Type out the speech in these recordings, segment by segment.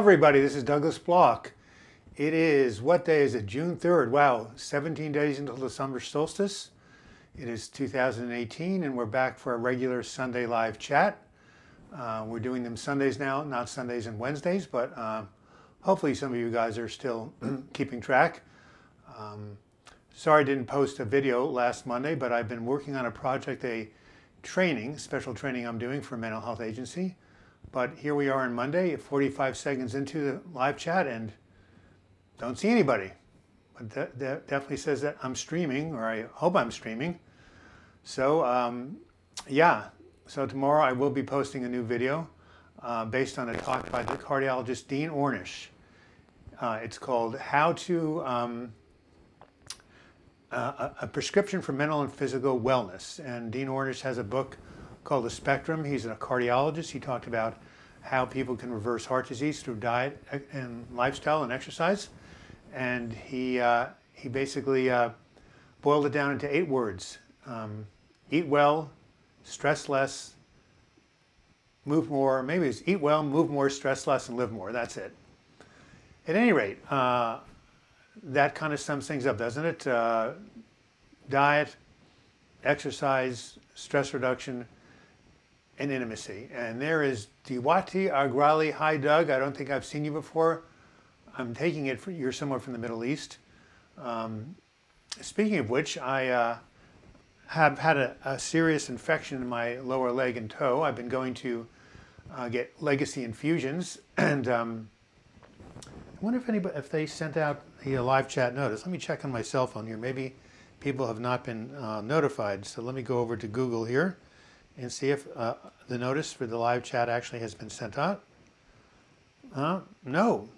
everybody, this is Douglas Block. It is, what day is it? June 3rd. Wow, 17 days until the summer solstice. It is 2018 and we're back for a regular Sunday live chat. We're doing them Sundays now, not Sundays and Wednesdays, but hopefully some of you guys are still keeping track. Sorry I didn't post a video last Monday, but I've been working on a project, a training, special training I'm doing for a mental health agency. But here we are on Monday, 45 seconds into the live chat, and don't see anybody. But that definitely says that I'm streaming, or I hope I'm streaming. So yeah, so tomorrow I will be posting a new video based on a talk by the cardiologist Dean Ornish. It's called How to a Prescription for Mental and Physical Wellness. And Dean Ornish has a book called The Spectrum. He's a cardiologist. He talked about how people can reverse heart disease through diet and lifestyle and exercise. And he basically boiled it down into 8 words. Eat well, stress less, move more. Maybe it's eat well, move more, stress less, and live more. That's it. At any rate, that kind of sums things up, doesn't it? Diet, exercise, stress reduction, and intimacy. And there is Diwati Agrali. Hi, Doug. I don't think I've seen you before. I'm taking it you're somewhere from the Middle East. Speaking of which, I have had a serious infection in my lower leg and toe. I've been going to get legacy infusions, and I wonder if they sent out the live chat notice. Let me check on my cell phone here. Maybe people have not been notified. So let me go over to Google here and see if the notice for the live chat actually has been sent out. No.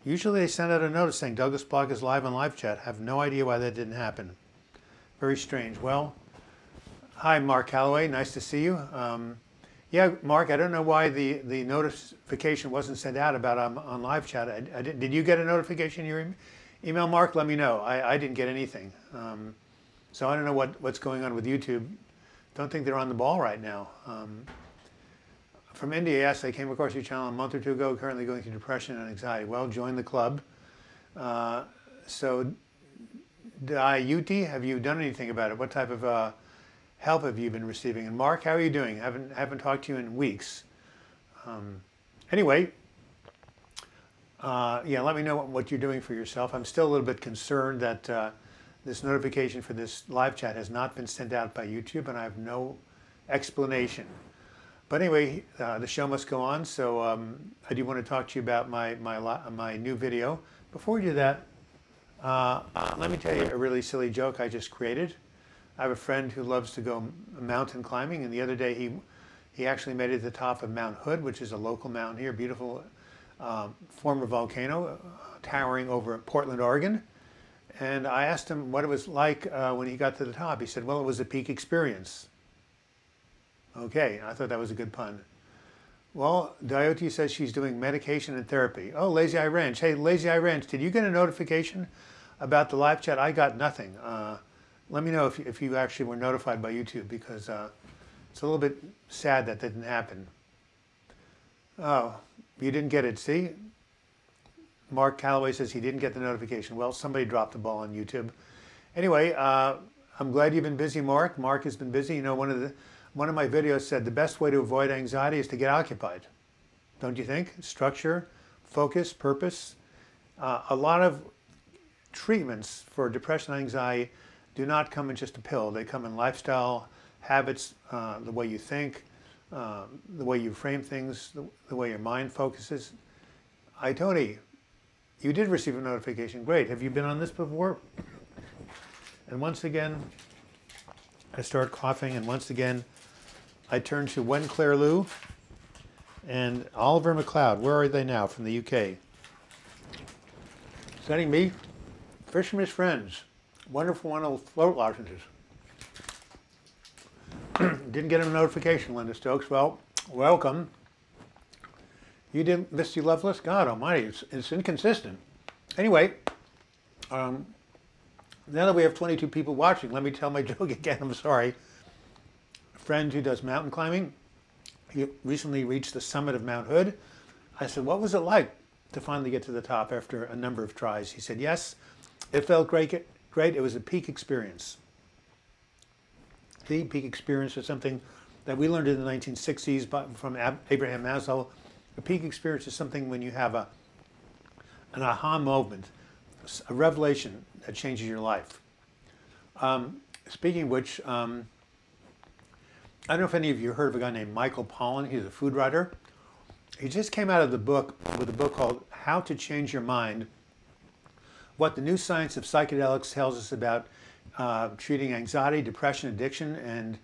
Usually they send out a notice saying Douglas Block is live on live chat. Have no idea why that didn't happen. Very strange. Well, hi, Mark Calloway. Nice to see you. Yeah, Mark, I don't know why the notification wasn't sent out about on live chat. Did you get a notification in your email, Mark? Let me know. I didn't get anything. So I don't know what's going on with YouTube. Don't think they're on the ball right now. From India, yes, I came across your channel a month or two ago, currently going through depression and anxiety. Well, join the club. So, Dayuti, have you done anything about it? What type of help have you been receiving? And Mark, how are you doing? Haven't talked to you in weeks. Anyway, yeah, let me know what you're doing for yourself. I'm still a little bit concerned that this notification for this live chat has not been sent out by YouTube, and I have no explanation. But anyway, the show must go on, so I do want to talk to you about my new video. Before we do that, let me tell you a really silly joke I just created. I have a friend who loves to go mountain climbing, and the other day he actually made it to the top of Mount Hood, which is a local mountain here, beautiful former volcano towering over Portland, Oregon. And I asked him what it was like when he got to the top. He said, well, it was a peak experience. Okay, I thought that was a good pun. Well, Dioti says she's doing medication and therapy. Oh, Lazy Eye Ranch. Hey, Lazy Eye Ranch, did you get a notification about the live chat? I got nothing. Let me know if you actually were notified by YouTube, because it's a little bit sad that didn't happen. Oh, you didn't get it, see? Mark Calloway says he didn't get the notification. Well, somebody dropped the ball on YouTube. Anyway, I'm glad you've been busy, Mark. Mark has been busy. You know, one of my videos said the best way to avoid anxiety is to get occupied. Don't you think? Structure, focus, purpose. A lot of treatments for depression and anxiety do not come in just a pill. They come in lifestyle, habits, the way you think, the way you frame things, the way your mind focuses. Tony, you did receive a notification. Great. Have you been on this before? And once again, I start coughing, and once again, I turn to Wen Claire Lou and Oliver McLeod. Where are they now? From the UK. Sending me Fisherman's Friends. Wonderful float licenses. Didn't get a notification, Linda Stokes. Well, welcome. You didn't, Misty Loveless? God almighty, it's inconsistent. Anyway, now that we have 22 people watching, let me tell my joke again. I'm sorry. A friend who does mountain climbing, he recently reached the summit of Mount Hood. I said, what was it like to finally get to the top after a number of tries? He said, yes, it felt great. Great. It was a peak experience. The peak experience was something that we learned in the 1960s from Abraham Maslow. A peak experience is something when you have an aha moment, a revelation that changes your life. Speaking of which, I don't know if any of you heard of a guy named Michael Pollan. He's a food writer. He just came out of the book with a book called How to Change Your Mind, What the New Science of Psychedelics Tells Us About Treating Anxiety, Depression, Addiction, and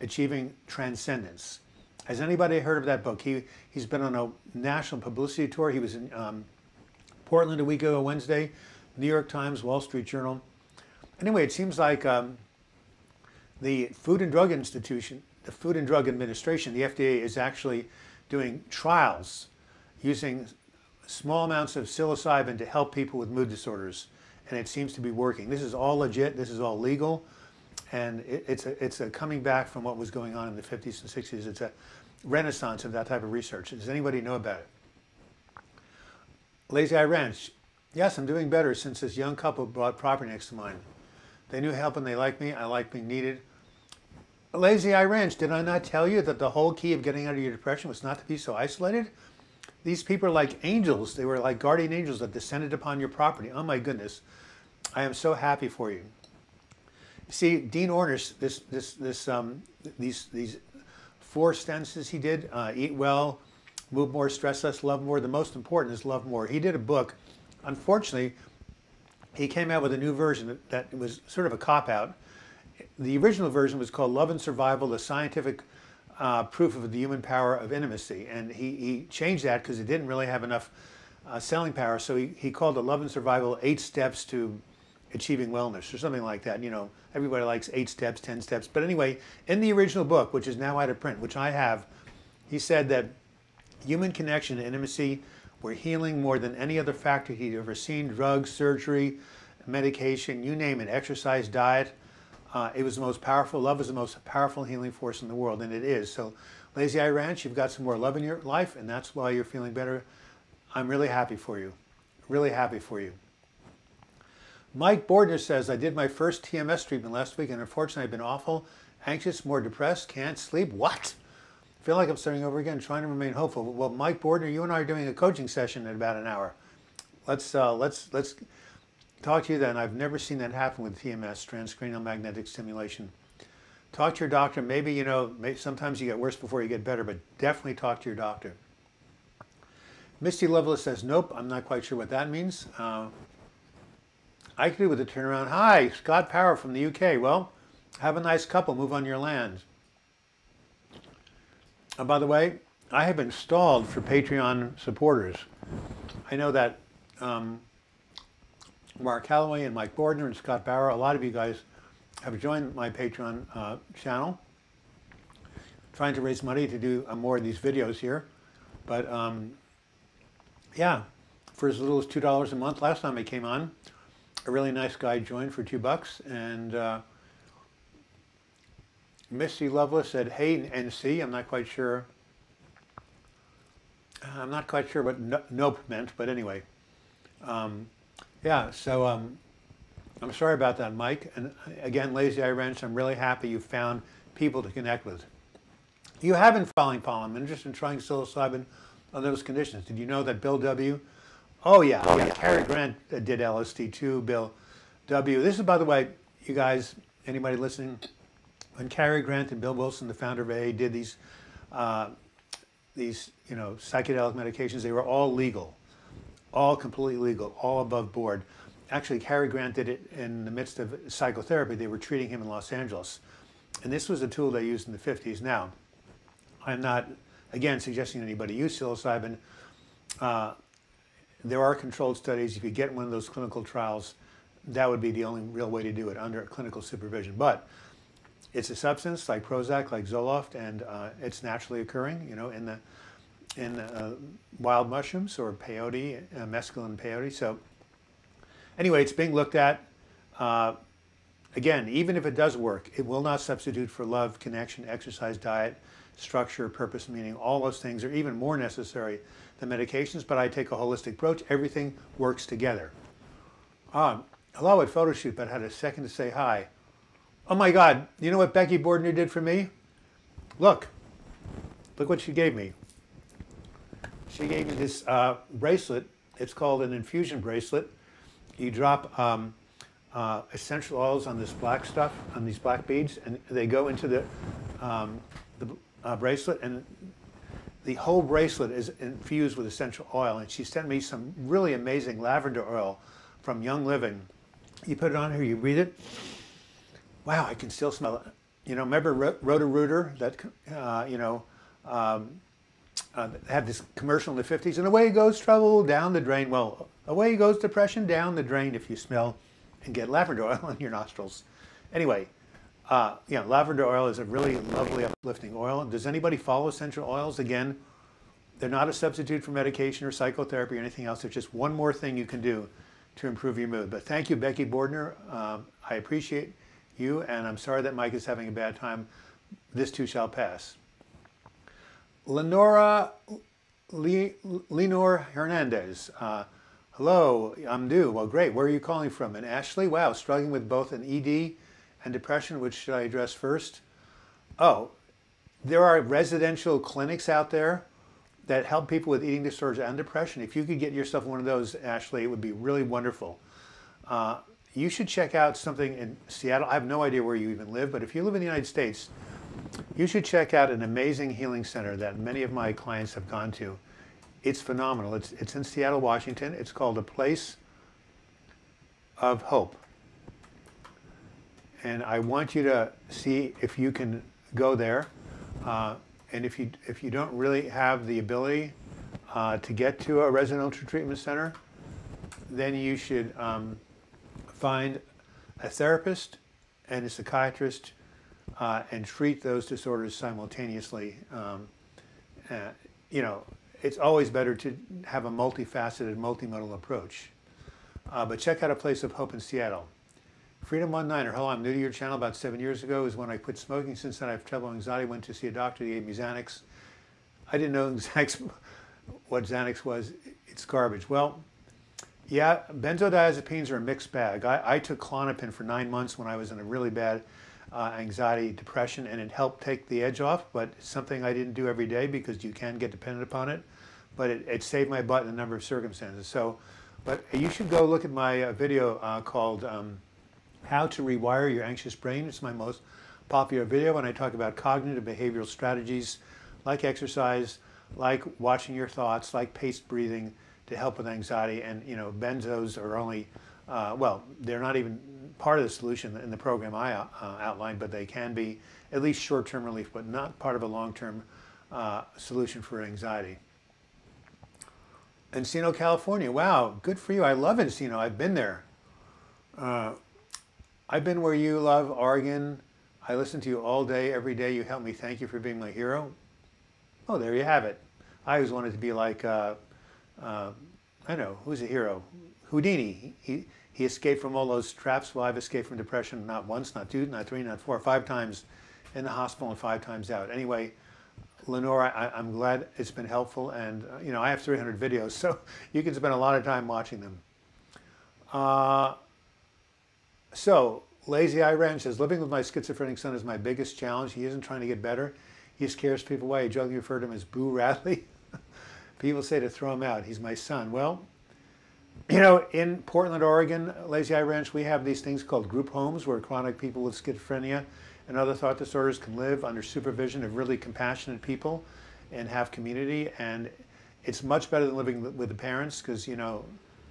Achieving Transcendence. Has anybody heard of that book? He's been on a national publicity tour. He was in Portland a week ago, Wednesday, New York Times, Wall Street Journal. Anyway, it seems like the Food and Drug Institution, the Food and Drug Administration, the FDA, is actually doing trials using small amounts of psilocybin to help people with mood disorders, and it seems to be working. This is all legit. This is all legal, and it's a coming back from what was going on in the 50s and 60s. It's a renaissance of that type of research. Does anybody know about it? Lazy Eye Ranch. Yes, I'm doing better since this young couple bought property next to mine. They knew help and they liked me. I like being needed. Lazy Eye Ranch, did I not tell you that the whole key of getting out of your depression was not to be so isolated? These people are like angels. They were like guardian angels that descended upon your property. Oh my goodness. I am so happy for you. See, Dean Ornish, these 4 sentences he did, eat well, move more, stress less, love more. The most important is love more. He did a book. Unfortunately, he came out with a new version that was sort of a cop-out. The original version was called Love and Survival, the Scientific Proof of the Human Power of Intimacy. And he changed that because it didn't really have enough selling power. So he called it Love and Survival, 8 Steps to Achieving Wellness, or something like that. You know, everybody likes 8 steps, 10 steps. But anyway, in the original book, which is now out of print, which I have, he said that human connection and intimacy were healing more than any other factor he'd ever seen. Drugs, surgery, medication, you name it, exercise, diet. It was the most powerful. Love is the most powerful healing force in the world, and it is. So, Lazy Eye Ranch, you've got some more love in your life, and that's why you're feeling better. I'm really happy for you. Really happy for you. Mike Bordner says, I did my first TMS treatment last week, and unfortunately I've been awful, anxious, more depressed, can't sleep. What? I feel like I'm starting over again, trying to remain hopeful. Well, Mike Bordner, you and I are doing a coaching session in about an hour. Let's talk to you then. I've never seen that happen with TMS, transcranial magnetic stimulation. Talk to your doctor. Maybe, you know, sometimes you get worse before you get better, but definitely talk to your doctor. Misty Loveless says, nope, I'm not quite sure what that means. I could do with a turnaround. Hi, Scott Power from the UK. Well, have a nice couple. Move on your land. By the way, I have been stalled for Patreon supporters. I know that Mark Calloway and Mike Bordner and Scott Bauer, a lot of you guys have joined my Patreon channel, trying to raise money to do more of these videos here. But yeah, for as little as $2 a month. Last time I came on, a really nice guy joined for $2, and Misty Loveless said, hey, NC. I'm not quite sure. I'm not quite sure what nope meant, but anyway. Yeah, so I'm sorry about that, Mike. And again, Lazy Eye Ranch, I'm really happy you found people to connect with. You have been following Paul. I'm interested in trying psilocybin on those conditions. Did you know that Bill W.? Oh yeah, Cary Grant did LSD too, Bill W. This is, by the way, you guys, anybody listening, when Cary Grant and Bill Wilson, the founder of AA, did these psychedelic medications, they were all legal, all completely legal, all above board. Actually, Cary Grant did it in the midst of psychotherapy. They were treating him in Los Angeles. And this was a tool they used in the 50s. Now, I'm not, again, suggesting anybody use psilocybin. There are controlled studies. If you get one of those clinical trials, that would be the only real way to do it, under clinical supervision. But it's a substance like Prozac, like Zoloft, and it's naturally occurring, you know, in wild mushrooms or peyote, mescaline peyote. So anyway, it's being looked at. Again, even if it does work, it will not substitute for love, connection, exercise, diet, structure, purpose, meaning. All those things are even more necessary than medications, but I take a holistic approach. Everything works together. Hello at photo shoot, but I had a second to say hi. Oh my God, you know what Becky Bordner did for me? Look what she gave me. She gave me this bracelet. It's called an infusion bracelet. You drop essential oils on this black stuff, on these black beads, and they go into the bracelet, and the whole bracelet is infused with essential oil. And she sent me some really amazing lavender oil from Young Living. You put it on here, you breathe it. Wow, I can still smell it. You know, remember Roto-Rooter, that, had this commercial in the 50s, and away goes trouble down the drain. Well, away goes depression down the drain if you smell and get lavender oil in your nostrils. Anyway, lavender oil is a really lovely, uplifting oil. Does anybody follow essential oils? Again, they're not a substitute for medication or psychotherapy or anything else. It's just one more thing you can do to improve your mood. But thank you, Becky Bordner. I appreciate you, and I'm sorry that Mike is having a bad time. This too shall pass. Lenore Hernandez. Hello, I'm due. Well, great. Where are you calling from? And Ashley, wow, struggling with both an ED and depression. Which should I address first? Oh, there are residential clinics out there that help people with eating disorders and depression. If you could get yourself one of those, Ashley, it would be really wonderful. You should check out something in Seattle. I have no idea where you even live, but if you live in the United States, you should check out an amazing healing center that many of my clients have gone to. It's phenomenal. It's in Seattle, Washington. It's called A Place of Hope. And I want you to see if you can go there. And if you don't really have the ability to get to a residential treatment center, then you should find a therapist and a psychiatrist and treat those disorders simultaneously. It's always better to have a multifaceted, multimodal approach. But check out A Place of Hope in Seattle. Freedom19er, hello, I'm new to your channel. About 7 years ago is when I quit smoking. Since then I have trouble with anxiety, went to see a doctor, he gave me Xanax. I didn't know what Xanax was. It's garbage. Well, yeah, benzodiazepines are a mixed bag. I took Klonopin for 9 months when I was in a really bad anxiety, depression, and it helped take the edge off, but it's something I didn't do every day because you can get dependent upon it. But it saved my butt in a number of circumstances. So, but you should go look at my video called How to Rewire Your Anxious Brain. It's my most popular video, and I talk about cognitive behavioral strategies like exercise, like watching your thoughts, like paced breathing to help with anxiety. And benzos are only, they're not even part of the solution in the program I outlined, but they can be at least short-term relief, but not part of a long-term solution for anxiety. Encino, California. Wow, good for you. I love Encino. I've been there. I've been where you love, Oregon. I listen to you all day, every day. You help me. Thank you for being my hero. Oh, there you have it. I always wanted to be like, I know, who's a hero? Houdini. He escaped from all those traps. Well, I've escaped from depression not once, not two, not three, not four, 5 times in the hospital and 5 times out. Anyway, Lenore, I'm glad it's been helpful. And, I have 300 videos, so you can spend a lot of time watching them. So, Lazy Eye Ranch says, living with my schizophrenic son is my biggest challenge. He isn't trying to get better. He scares people away. I jokingly refer to him as Boo Radley. People say to throw him out. He's my son. Well, in Portland, Oregon, Lazy Eye Ranch, we have these things called group homes where chronic people with schizophrenia and other thought disorders can live under supervision of really compassionate people and have community. And it's much better than living with the parents because,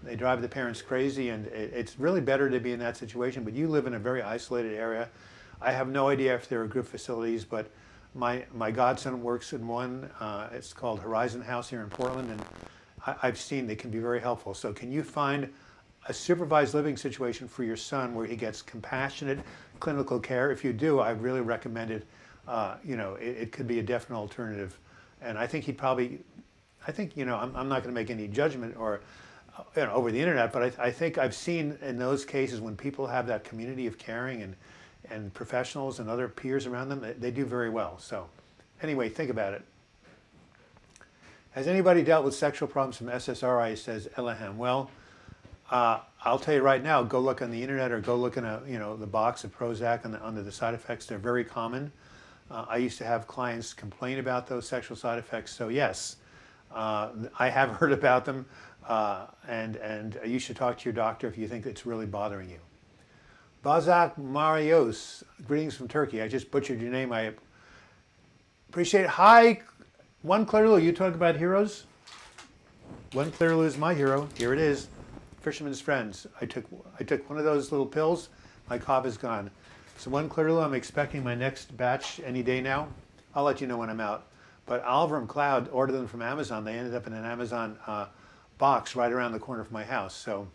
they drive the parents crazy, and it's really better to be in that situation. But you live in a very isolated area. I have no idea if there are group facilities, but my godson works in one. It's called Horizon House here in Portland, and I've seen they can be very helpful. So can you find a supervised living situation for your son where he gets compassionate clinical care? If you do, I really recommend it. It could be a definite alternative. And I think he'd probably, I'm not going to make any judgment or over the internet, but I think I've seen in those cases when people have that community of caring and professionals and other peers around them, they do very well. So Anyway, think about it. Has anybody dealt with sexual problems from SSRI, says Elahem? Well, I'll tell you right now, go look on the internet or go look in the box of Prozac under the side effects. They're very common. I used to have clients complain about those sexual side effects. So yes, I have heard about them, and you should talk to your doctor if you think it's really bothering you. Bazak Marios, greetings from Turkey. I just butchered your name. I appreciate it. Hi, One Clairlou. You talk about heroes? One Clairlou is my hero. Here it is. Fisherman's Friends. I took one of those little pills. My cough is gone. So One Clairlou, I'm expecting my next batch any day now. I'll let you know when I'm out. But Oliver and Cloud ordered them from Amazon. They ended up in an Amazon box right around the corner from my house. So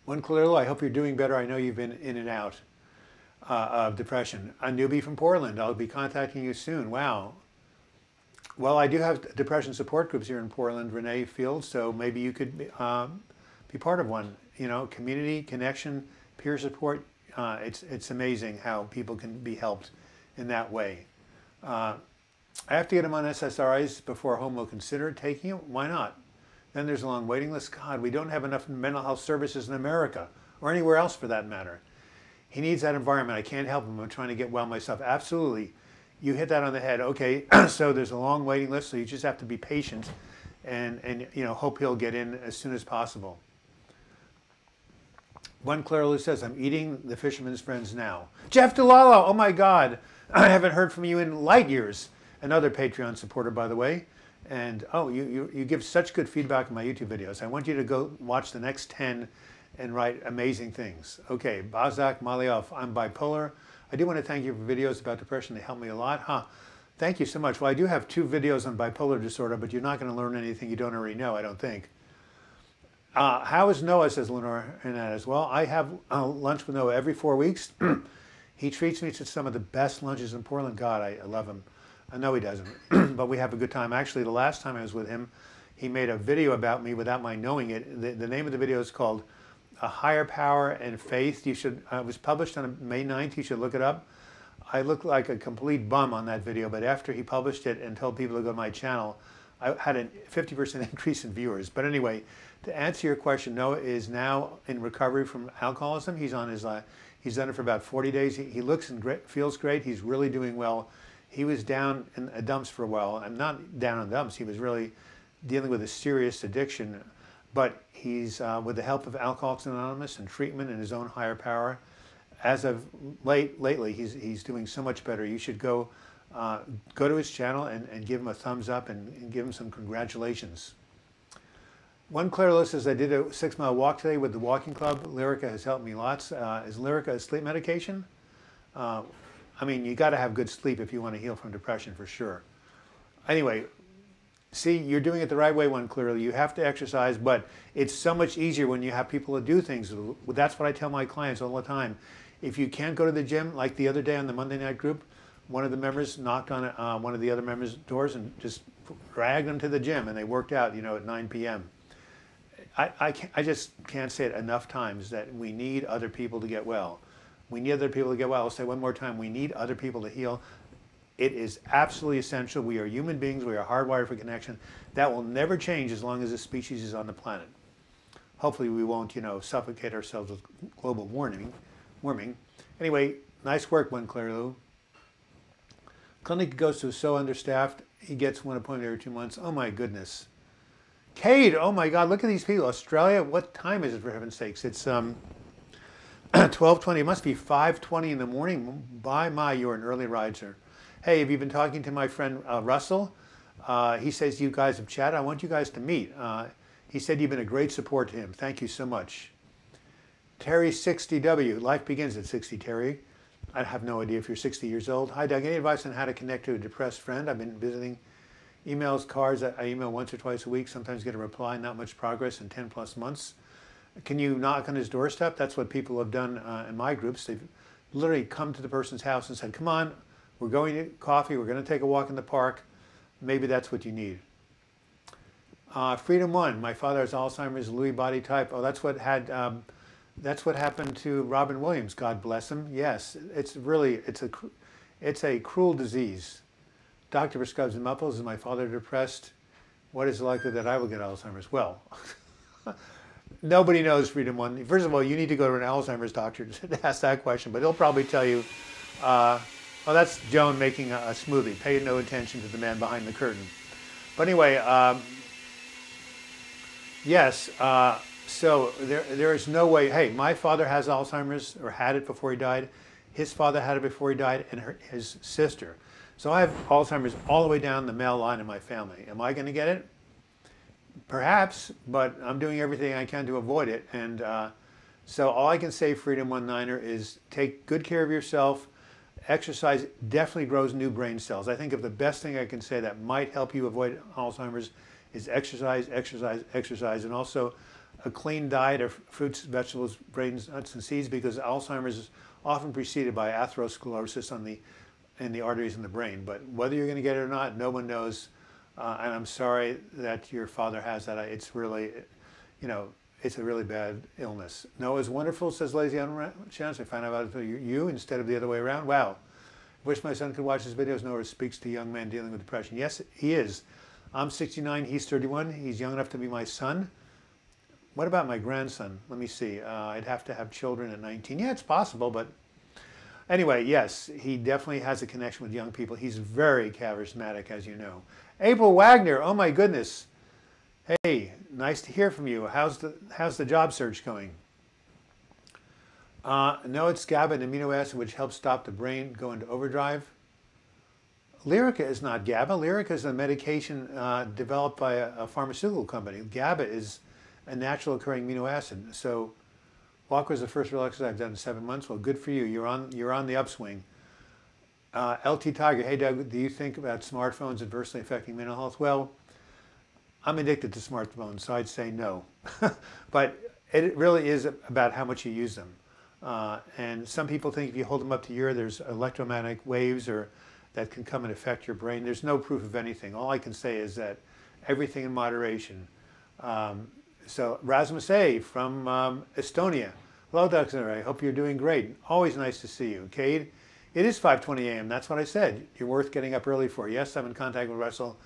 One Clairlou, I hope you're doing better. I know you've been in and out of depression. A newbie from Portland. I'll be contacting you soon. Wow. Well, I do have depression support groups here in Portland, Renee Fields, so maybe you could be part of one. You know, community, connection, peer support. It's amazing how people can be helped in that way. I have to get them on SSRIs before home will consider taking them. Why not? Then there's a long waiting list. God, we don't have enough mental health services in America or anywhere else for that matter. He needs that environment. I can't help him. I'm trying to get well myself. Absolutely. You hit that on the head. Okay, so there's a long waiting list, so you just have to be patient and hope he'll get in as soon as possible. One Clairlou says, I'm eating the Fisherman's Friends now. Jeff DeLala, oh my God. I haven't heard from you in light years. Another Patreon supporter, by the way. And you give such good feedback on my YouTube videos. I want you to go watch the next 10 and write amazing things. Okay, Bazak Maliov, I'm bipolar. I do want to thank you for videos about depression. They help me a lot. Thank you so much. Well, I do have 2 videos on bipolar disorder, but you're not going to learn anything you don't already know, I don't think. How is Noah, says Lenore Hernandez. Well, I have lunch with Noah every 4 weeks. He treats me to some of the best lunches in Portland. God, I love him. I know he doesn't, but we have a good time. Actually, the last time I was with him, he made a video about me without my knowing it. The name of the video is called A Higher Power and Faith. You should. It was published on May 9th. You should look it up. I looked like a complete bum on that video, but after he published it and told people to go to my channel, I had a 50% increase in viewers. But anyway, to answer your question, Noah is now in recovery from alcoholism. He's on his. He's done it for about 40 days. He looks and feels great. He's really doing well. He was down in the dumps for a while. I'm not down in the dumps. He was really dealing with a serious addiction. But he's, with the help of Alcoholics Anonymous and treatment and his own higher power, as of lately, he's doing so much better. You should go to his channel and give him a thumbs up and give him some congratulations. One Clairlou says, I did a 6-mile walk today with the walking club. Lyrica has helped me lots. Is Lyrica a sleep medication? I mean, you got to have good sleep if you want to heal from depression, for sure. Anyway, see, you're doing it the right way, One Clairlou. You have to exercise, but it's so much easier when you have people to do things. That's what I tell my clients all the time. If you can't go to the gym, like the other day on the Monday night group, one of the members knocked on one of the other members' doors and just dragged them to the gym, and they worked out, at 9 p.m. I just can't say it enough times that we need other people to get well. We need other people to get well. I'll say one more time, we need other people to heal. It is absolutely essential. We are human beings. We are hardwired for connection. That will never change as long as the species is on the planet. Hopefully we won't, suffocate ourselves with global warming. Anyway, nice work, One Clairlou. Clinic goes to so understaffed, he gets one appointment every 2 months. Oh my goodness. Cade, oh my God, look at these people. Australia, what time is it, for heaven's sakes? It's 12:20. It must be 5:20 in the morning. My, you're an early riser. Hey, have you been talking to my friend Russell? He says you guys have chatted. I want you guys to meet. He said you've been a great support to him. Thank you so much. Terry 60W. Life begins at 60, Terry. I have no idea if you're 60 years old. Hi, Doug. Any advice on how to connect to a depressed friend? I've been visiting emails, cards. I email once or twice a week. Sometimes get a reply. Not much progress in 10 plus months. Can you knock on his doorstep? That's what people have done in my groups. They've literally come to the person's house and said, come on, we're going to coffee. We're going to take a walk in the park. Maybe that's what you need. Freedom One. My father has Alzheimer's, Lewy body type. Oh, that's what happened to Robin Williams. God bless him. Yes, it's a cruel disease. Doctor prescribes muffles. Is my father depressed? What is the likelihood that I will get Alzheimer's? Well, nobody knows, Freedom One. First of all, you need to go to an Alzheimer's doctor to ask that question, but he'll probably tell you, oh, that's Joan making a smoothie. Pay no attention to the man behind the curtain. But anyway, yes, so there is no way, hey, my father has Alzheimer's, or had it before he died. His father had it before he died, and his sister. So I have Alzheimer's all the way down the male line in my family. Am I going to get it? Perhaps, but I'm doing everything I can to avoid it. And so all I can say, Freedom One Niner, is take good care of yourself. Exercise definitely grows new brain cells. I think of the best thing I can say that might help you avoid Alzheimer's is exercise, exercise, exercise, and also a clean diet of fruits, vegetables, grains, nuts, and seeds, because Alzheimer's is often preceded by atherosclerosis in the arteries in the brain. But whether you're going to get it or not, no one knows. And I'm sorry that your father has that. It's really, it's a really bad illness. Noah's wonderful, says Lazy on Chance. I find out about it you instead of the other way around. Wow. Wish my son could watch his videos. Noah speaks to young men dealing with depression. Yes, he is. I'm 69, he's 31. He's young enough to be my son. What about my grandson? Let me see. I'd have to have children at 19. Yeah, it's possible, but anyway, yes, he definitely has a connection with young people. He's very charismatic, as you know. April Wagner, oh my goodness. Hey, nice to hear from you. How's the job search going? No, it's GABA, an amino acid which helps stop the brain go into overdrive. Lyrica is not GABA. Lyrica is a medication developed by a pharmaceutical company. GABA is a natural occurring amino acid. So walk was the first real exercise I've done in 7 months. Well, good for you. You're on the upswing. LT Tiger, hey Doug, do you think about smartphones adversely affecting mental health? Well, I'm addicted to smartphones, so I'd say no. But it really is about how much you use them. And some people think if you hold them up to your ear, there's electromagnetic waves that can come and affect your brain. There's no proof of anything. All I can say is that everything in moderation. So Rasmus A. from Estonia. Hello, Dr. I hope you're doing great. Always nice to see you. Cade, it is 5:20 a.m. That's what I said. You're worth getting up early for. Yes, I'm in contact with Russell.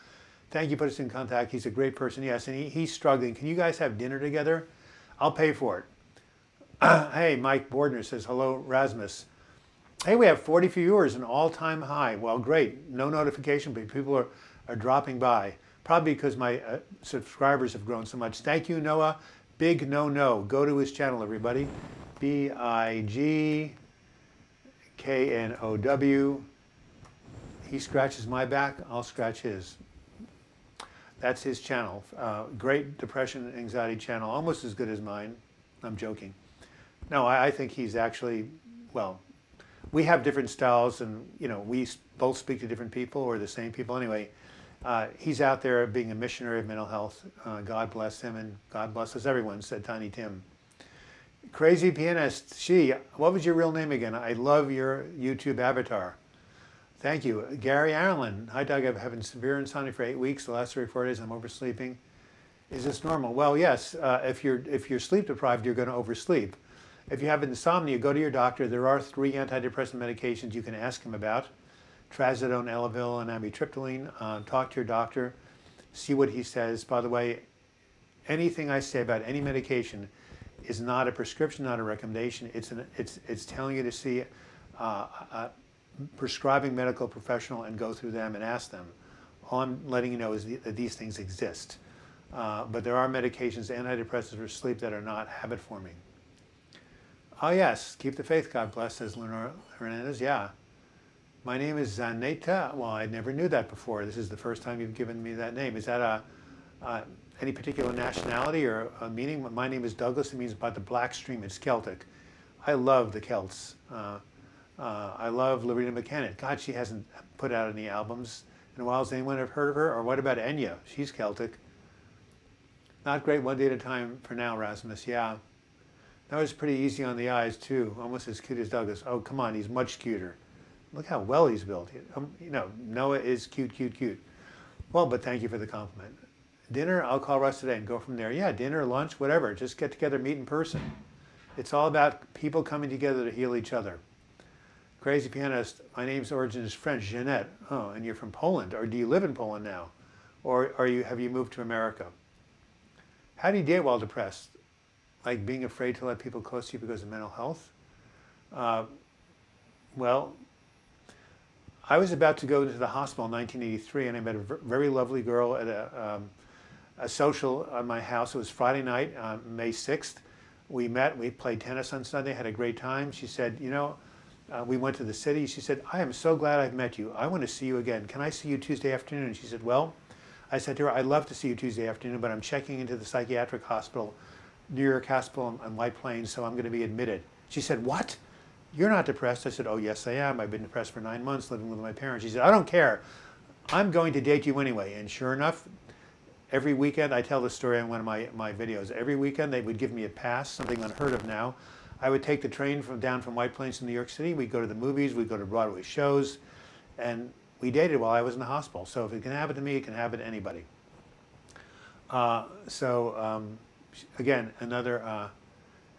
Thank you, put us in contact. He's a great person. Yes, and he's struggling. Can you guys have dinner together? I'll pay for it. Hey, Mike Bordner says, hello, Rasmus. Hey, we have 40 viewers, an all-time high. Well, great. No notification, but people are dropping by. Probably because my subscribers have grown so much. Thank you, Noah. Big no. Go to his channel, everybody. BIGKNOW. He scratches my back, I'll scratch his. That's his channel. Great depression and anxiety channel, almost as good as mine. I'm joking. No, I think he's actually, well, we have different styles, and we both speak to different people or the same people anyway. He's out there being a missionary of mental health. God bless him, and God bless us everyone, said Tiny Tim. Crazy Pianist, what was your real name again? I love your YouTube avatar. Thank you. Gary Ireland, hi Doug, I've having severe insomnia for 8 weeks. The last 3 or 4 days I'm oversleeping. Is this normal? Well, yes, if you're sleep deprived, you're going to oversleep. If you have insomnia, go to your doctor. There are 3 antidepressant medications you can ask him about. Trazodone, Elavil, and amitriptyline. Talk to your doctor, see what he says. By the way, anything I say about any medication is not a prescription, not a recommendation. It's telling you to see a prescribing medical professional and go through them and ask them. All I'm letting you know is that these things exist. But there are medications, antidepressants for sleep, that are not habit-forming. Oh yes, keep the faith, God bless, says Lenore Hernandez. Yeah. My name is Zaneta. Well, I never knew that before. This is the first time you've given me that name. Is that any particular nationality or a meaning? My name is Douglas. It means by the Black Stream. It's Celtic. I love the Celts. I love Lorena McKenna. God, she hasn't put out any albums in a while. Has anyone ever heard of her? Or what about Enya? She's Celtic. Not great, one day at a time for now, Rasmus. Yeah. That was pretty easy on the eyes, too. Almost as cute as Douglas. Oh, come on. He's much cuter. Look how well he's built. Noah is cute, cute, cute. Well, but thank you for the compliment. Dinner, I'll call Russ today and go from there. Yeah, dinner, lunch, whatever. Just get together, meet in person. It's all about people coming together to heal each other. Crazy pianist, my name's origin is French, Jeanette. Oh, and you're from Poland, or do you live in Poland now? Or have you moved to America? How do you deal while depressed? Like being afraid to let people close to you because of mental health? Well, I was about to go to the hospital in 1983, and I met a very lovely girl at a social on my house. It was Friday night, May 6th. We met, we played tennis on Sunday, had a great time. She said, you know, we went to the city. She said, I am so glad I've met you. I want to see you again. Can I see you Tuesday afternoon? And she said, well, I said to her, I'd love to see you Tuesday afternoon, but I'm checking into the psychiatric hospital, New York Hospital on White Plains, so I'm going to be admitted. She said, what? You're not depressed? I said, oh, yes, I am. I've been depressed for 9 months living with my parents. She said, I don't care. I'm going to date you anyway. And sure enough, every weekend, I tell the story in one of my videos, every weekend they would give me a pass, something unheard of now. I would take the train down from White Plains to New York City. We'd go to the movies, we'd go to Broadway shows, and we dated while I was in the hospital. So if it can happen to me, it can happen to anybody. Again, another,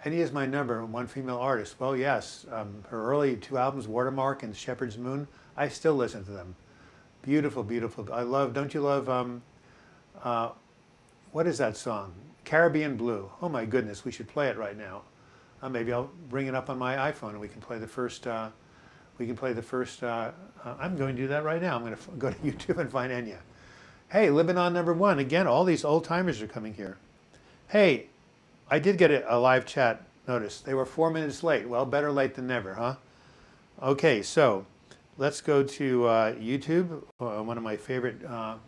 Enya is my number one female artist. Well, yes, her early 2 albums, Watermark and Shepherd's Moon, I still listen to them. Beautiful, beautiful. I love, don't you love, what is that song? Caribbean Blue. Oh my goodness, we should play it right now. Maybe I'll bring it up on my iPhone and we can play the first, I'm going to do that right now. I'm going to go to YouTube and find Enya. Hey, Lebanon #1. Again, all these old timers are coming here. Hey, I did get a live chat notice. They were 4 minutes late. Well, better late than never, huh? Okay, so let's go to YouTube, one of my favorite I'm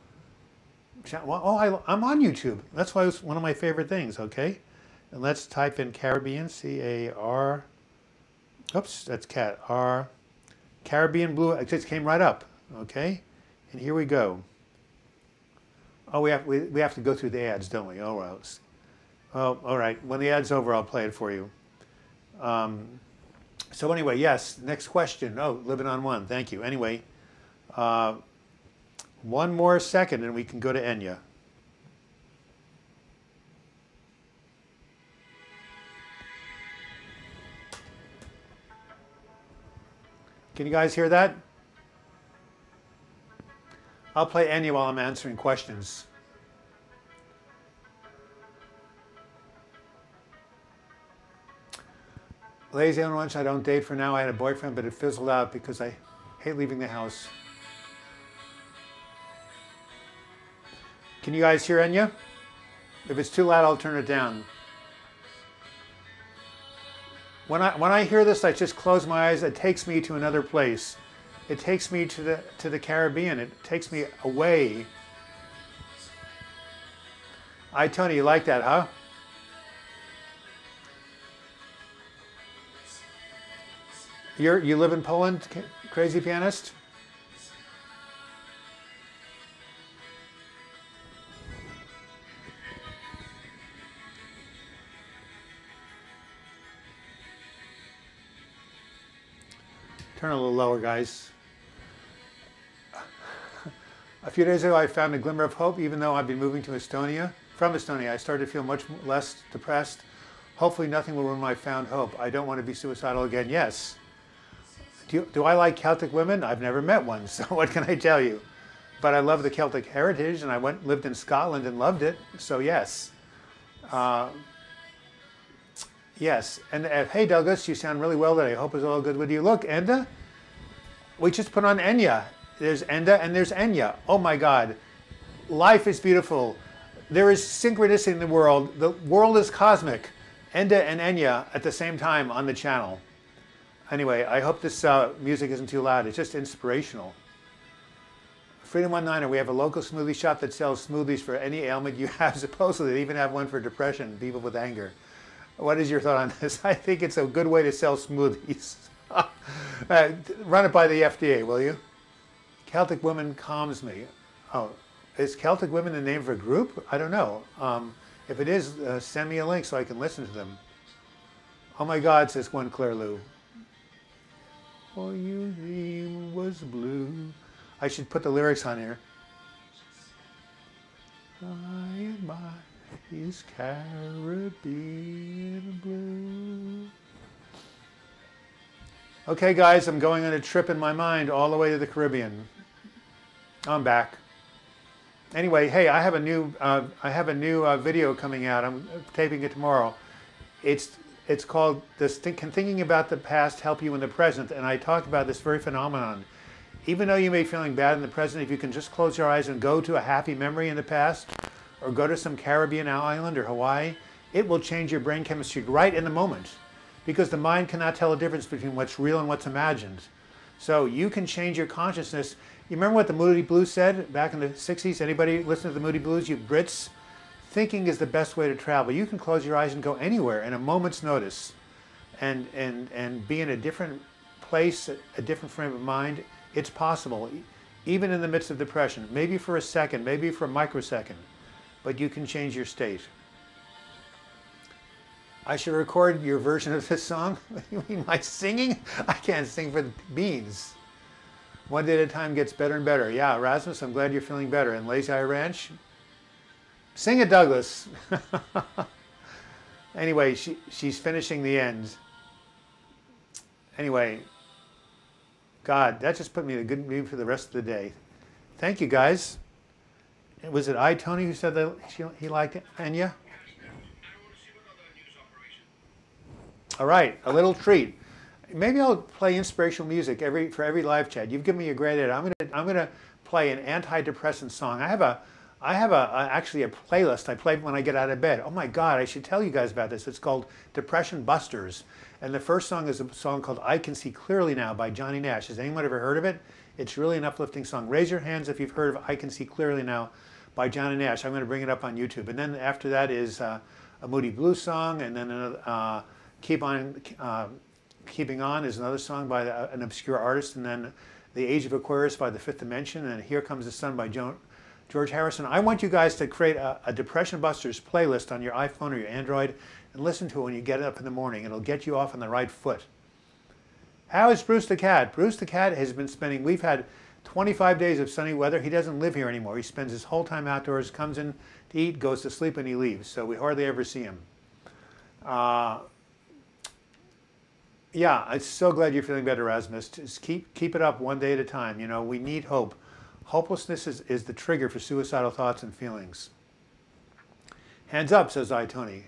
on YouTube. That's why it's one of my favorite things, okay? And let's type in Caribbean, C-A-R, oops, that's cat, R, Caribbean Blue, it just came right up, okay? And here we go. Oh, we have to go through the ads, don't we? Oh, well, all right, when the ad's over, I'll play it for you. So anyway, yes, next question. Oh, Lebanon 1, thank you. Anyway, one more second and we can go to Enya. Can you guys hear that? I'll play Enya while I'm answering questions. Lazy on lunch, I don't date for now. I had a boyfriend, but it fizzled out because I hate leaving the house. Can you guys hear Enya? If it's too loud, I'll turn it down. When I hear this, I just close my eyes. It takes me to another place. It takes me to the Caribbean. It takes me away. Tony, you like that, huh? You live in Poland, crazy pianist? Turn a little lower, guys. A few days ago, I found a glimmer of hope, even though I've been moving to Estonia. From Estonia, I started to feel much less depressed. Hopefully nothing will ruin my found hope. I don't want to be suicidal again. Yes. Do I like Celtic women? I've never met one, so what can I tell you? But I love the Celtic heritage, and I lived in Scotland and loved it, so yes. Yes, and hey Douglas, you sound really well today. I hope it's all good with you. Look, Enda, we just put on Enya. There's Enda and there's Enya. Oh my God, life is beautiful. There is synchronicity in the world. The world is cosmic. Enda and Enya at the same time on the channel. Anyway, I hope this music isn't too loud. It's just inspirational. Freedom 19er, we have a local smoothie shop that sells smoothies for any ailment you have. Supposedly, they even have one for depression, people with anger. What is your thought on this? I think it's a good way to sell smoothies. Run it by the FDA, will you? Celtic Women calms me. Oh, is Celtic Women the name of a group? I don't know. If it is, send me a link so I can listen to them. Oh my God, says one Claire Lou. Oh, your dream was blue. I should put the lyrics on here. I admire his Caribbean blue. Okay, guys, I'm going on a trip in my mind all the way to the Caribbean. I'm back. Anyway, hey, I have a new video coming out. I'm taping it tomorrow. It's called Can Thinking About the Past Help You in the Present? And I talked about this very phenomenon. Even though you may be feeling bad in the present, if you can just close your eyes and go to a happy memory in the past, or go to some Caribbean island or Hawaii, it will change your brain chemistry right in the moment. Because the mind cannot tell the difference between what's real and what's imagined. So you can change your consciousness. You remember what the Moody Blues said back in the 60s? Anybody listen to the Moody Blues, you Brits? Thinking is the best way to travel. You can close your eyes and go anywhere in a moment's notice and be in a different place, a different frame of mind. It's possible, even in the midst of depression. Maybe for a second, maybe for a microsecond, but you can change your state. I should record your version of this song? You mean my singing? I can't sing for the beans. One day at a time gets better and better. Yeah, Rasmus, I'm glad you're feeling better. And Lazy Eye Ranch? Sing it, Douglas. Anyway, she's finishing the end. Anyway, God, that just put me in a good mood for the rest of the day. Thank you, guys. Was it Tony who said that he liked it? Enya? All right, a little treat. Maybe I'll play inspirational music for every live chat. You've given me a great idea. I'm gonna play an antidepressant song. I have actually a playlist I play when I get out of bed. Oh my God, I should tell you guys about this. It's called Depression Busters, and the first song is a song called "I Can See Clearly Now" by Johnny Nash. Has anyone ever heard of it? It's really an uplifting song. Raise your hands if you've heard of "I Can See Clearly Now" by Johnny Nash. I'm going to bring it up on YouTube. And then after that is a Moody Blues song, and then another. Keeping On is another song by an obscure artist, and then The Age of Aquarius by The Fifth Dimension, and Here Comes the Sun by George Harrison. I want you guys to create a Depression Busters playlist on your iPhone or your Android and listen to it when you get up in the morning. It'll get you off on the right foot. How is Bruce the Cat? Bruce the Cat has been spending, we've had 25 days of sunny weather. He doesn't live here anymore. He spends his whole time outdoors, comes in to eat, goes to sleep, and he leaves. So we hardly ever see him. Yeah, I'm so glad you're feeling better, Rasmus. Just keep it up one day at a time. You know, we need hope. Hopelessness is the trigger for suicidal thoughts and feelings. Hands up, says Tony.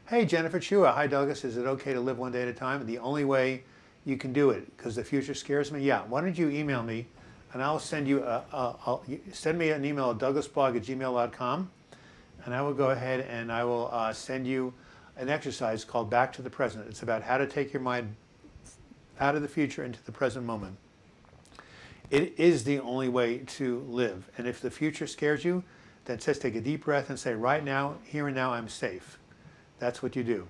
Hey, Jennifer Chua. Hi, Douglas. Is it okay to live one day at a time? The only way you can do it, because the future scares me? Yeah, why don't you email me, and I'll send you send me an email at douglasblog@gmail.com, and I will go ahead and I will send you an exercise called Back to the Present. It's about how to take your mind out of the future into the present moment. It is the only way to live. And if the future scares you, then just take a deep breath and say, right now, here and now, I'm safe. That's what you do.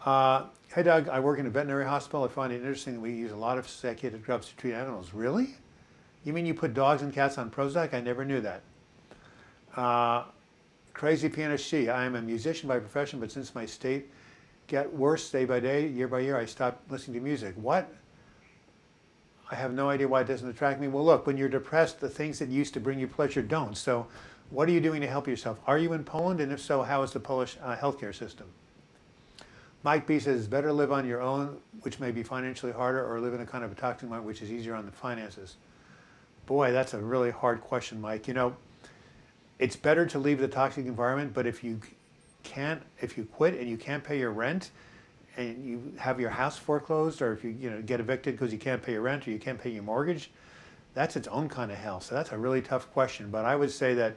Hey, Doug, I work in a veterinary hospital. I find it interesting that we use a lot of psychiatric drugs to treat animals. Really? You mean you put dogs and cats on Prozac? I never knew that. Crazy Pianist She. I am a musician by profession, but since my state get worse day by day, year by year, I stopped listening to music. What? I have no idea why it doesn't attract me. Well, look, when you're depressed, the things that used to bring you pleasure don't. So what are you doing to help yourself? Are you in Poland? And if so, how is the Polish healthcare system? Mike B says, it's better to live on your own, which may be financially harder, or live in a kind of a toxic environment, which is easier on the finances. Boy, that's a really hard question, Mike. You know, it's better to leave the toxic environment, but if you quit and you can't pay your rent, and you have your house foreclosed, or if you get evicted because you can't pay your rent or you can't pay your mortgage, that's its own kind of hell. So that's a really tough question. But I would say that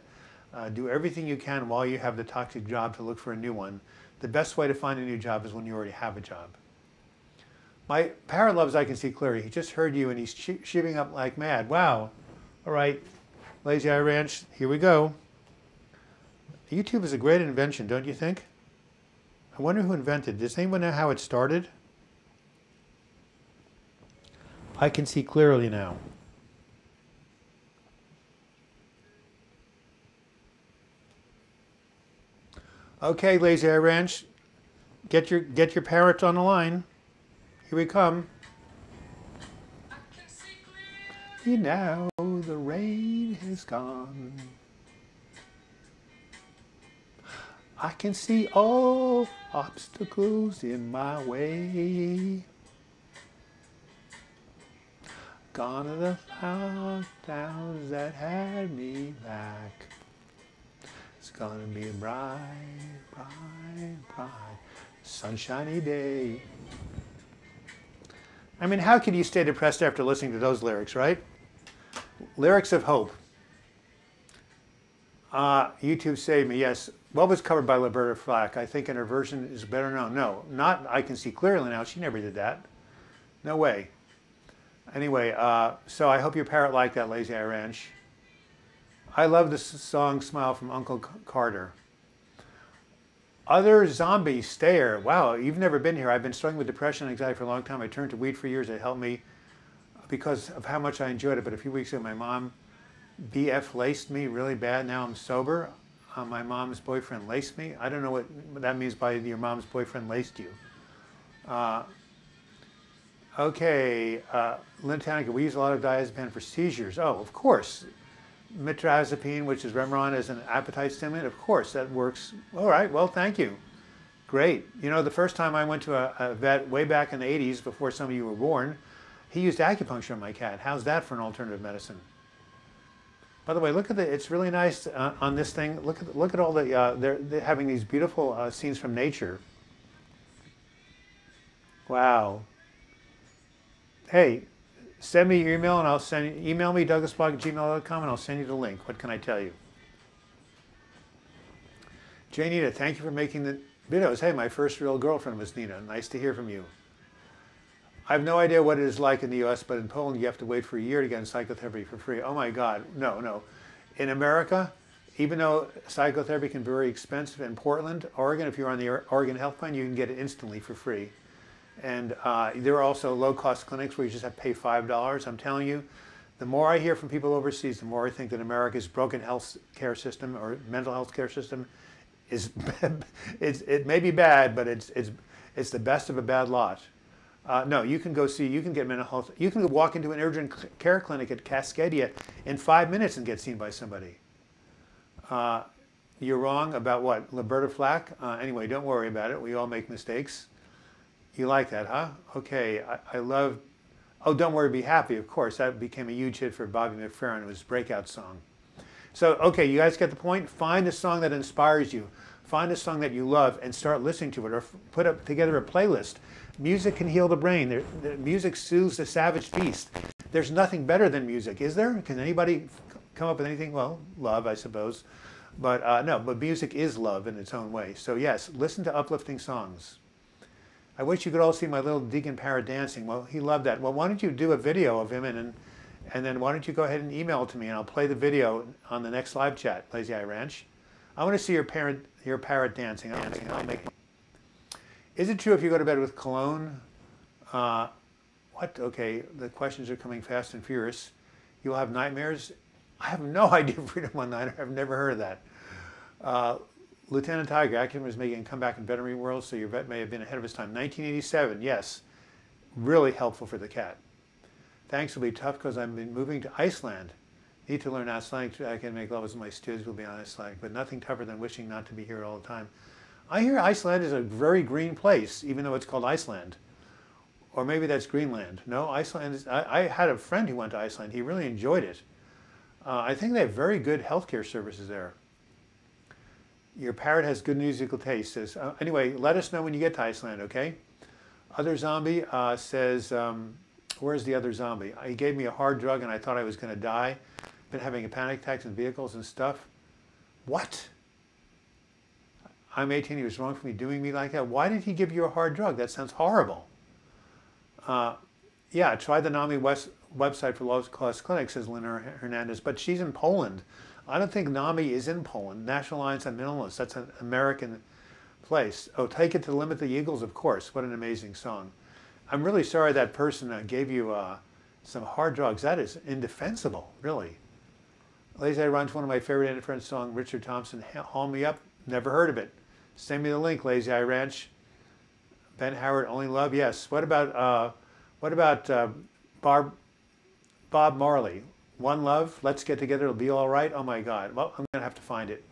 do everything you can while you have the toxic job to look for a new one. The best way to find a new job is when you already have a job. My parrot loves I Can See Clearly. He just heard you and he's shivering up like mad. Wow. All right, Lazy Eye Ranch, here we go. YouTube is a great invention, don't you think? I wonder who invented it. Does anyone know how it started? I can see clearly now. Okay, Lazy Eye Ranch, get your parrots on the line. Here we come. I can see clearly now the rain has gone. I can see all obstacles in my way. gone are the lockdowns that had me back. It's gonna be a bright, bright, bright, sunshiny day. I mean, how could you stay depressed after listening to those lyrics, right? Lyrics of hope. YouTube saved me, yes. What was covered by Roberta Flack? I think in her version is better known. No, not I Can See Clearly Now. She never did that. No way. Anyway, so I hope your parrot liked that, Lazy Eye Ranch. I love the song Smile from Uncle Carter. Other zombie stayer. Wow, you've never been here. I've been struggling with depression and anxiety for a long time. I turned to weed for years. It helped me because of how much I enjoyed it. But a few weeks ago, my mom BF laced me really bad. Now I'm sober. My mom's boyfriend laced me. I don't know what that means by your mom's boyfriend laced you. Okay, Lintanica, we use a lot of diazepam for seizures. Oh, of course. Mitrazapine, which is Remeron, as an appetite stimulant. Of course, that works. All right, well, thank you. Great. You know, the first time I went to a vet way back in the 80s, before some of you were born, he used acupuncture on my cat. How's that for an alternative medicine? By the way, look at it's really nice on this thing. Look at all they're having these beautiful scenes from nature. Wow. Hey, send me your email and I'll send you, email me douglasblog@gmail.com and I'll send you the link. What can I tell you? Nita, thank you for making the videos. Hey, my first real girlfriend was Nina. Nice to hear from you. I have no idea what it is like in the US, but in Poland you have to wait for a year to get in psychotherapy for free. Oh my God, no. In America, even though psychotherapy can be very expensive, in Portland, Oregon, if you're on the Oregon Health Plan, you can get it instantly for free. And there are also low-cost clinics where you just have to pay $5. I'm telling you, the more I hear from people overseas, the more I think that America's broken health care system or mental health care system is, it may be bad, but it's the best of a bad lot. No, you can get mental health. You can walk into an urgent care clinic at Cascadia in 5 minutes and get seen by somebody. You're wrong about what? Roberta Flack? Anyway, don't worry about it. We all make mistakes. You like that, huh? Okay, I love, oh, Don't Worry, Be Happy, of course. That became a huge hit for Bobby McFerrin. It was his breakout song. So, okay, you guys get the point? Find a song that inspires you. Find a song that you love and start listening to it, or put together a playlist. Music can heal the brain. Music soothes the savage beast. There's nothing better than music, is there? Can anybody come up with anything? Well, love, I suppose. But no, but music is love in its own way. So yes, listen to uplifting songs. I wish you could all see my little Deacon Parrot dancing. Well, he loved that. Well, why don't you do a video of him and then why don't you go ahead and email it to me and I'll play the video on the next live chat, Lazy Eye Ranch. I want to see your parrot dancing. I'll make it. Is it true if you go to bed with cologne? What? Okay, the questions are coming fast and furious. You'll have nightmares? I have no idea, Freedom One Nighter. I've never heard of that. Lieutenant Tiger, Acumen was making a comeback in veterinary world, so your vet may have been ahead of his time. 1987, yes. Really helpful for the cat. Thanks will be tough because I've been moving to Iceland. Need to learn Icelandic. I can make love with my stews will be on Icelandic, but nothing tougher than wishing not to be here all the time. I hear Iceland is a very green place, even though it's called Iceland. Or maybe that's Greenland. No, Iceland is, I had a friend who went to Iceland. He really enjoyed it. I think they have very good healthcare services there. Your parrot has good musical taste. Says, anyway, let us know when you get to Iceland, okay? Other zombie says, where's the other zombie? He gave me a hard drug and I thought I was going to die. Been having a panic attacks in vehicles and stuff. What? I'm 18, he was wrong for me doing me like that. Why did he give you a hard drug? That sounds horrible. Yeah, try the NAMI website for low-cost clinics, says Lina Hernandez, but she's in Poland. I don't think NAMI is in Poland. National Alliance on Mental Illness, that's an American place. Oh, Take It to Limit the Eagles, of course. What an amazing song. I'm really sorry that person gave you some hard drugs. That is indefensible, really. Lazy Eye Run's one of my favorite indifferent songs. Richard Thompson, Haul Me Up. Never heard of it. Send me the link, Lazy Eye Ranch. Ben Howard, Only Love. Yes. What about Bob Marley? One Love. Let's Get Together. It'll be all right. Oh my God. Well, I'm gonna have to find it.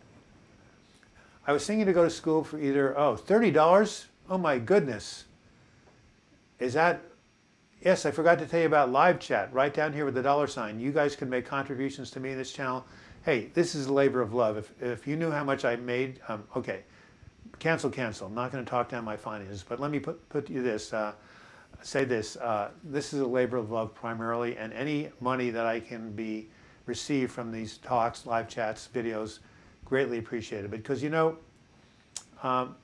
I was thinking to go to school for either $30. Oh my goodness. Is that? Yes, I forgot to tell you about live chat. Right down here with the $sign. You guys can make contributions to me in this channel. Hey, this is a labor of love. If you knew how much I made, okay, cancel. I'm not going to talk down my finances, but let me put you this. Say this. This is a labor of love primarily, and any money that I can receive from these talks, live chats, videos, greatly appreciated. Because I'm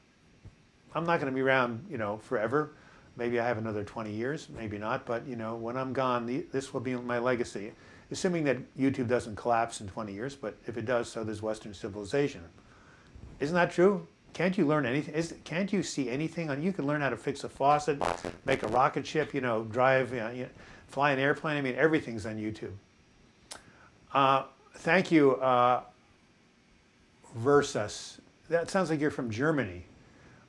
not going to be around, forever. Maybe I have another 20 years, maybe not. But when I'm gone, this will be my legacy, assuming that YouTube doesn't collapse in 20 years. But if it does, so does Western civilization. Isn't that true? Can't you learn anything? Can't you see anything? You can learn how to fix a faucet, make a rocket ship, drive, fly an airplane. I mean, everything's on YouTube. Thank you, Versus. That sounds like you're from Germany.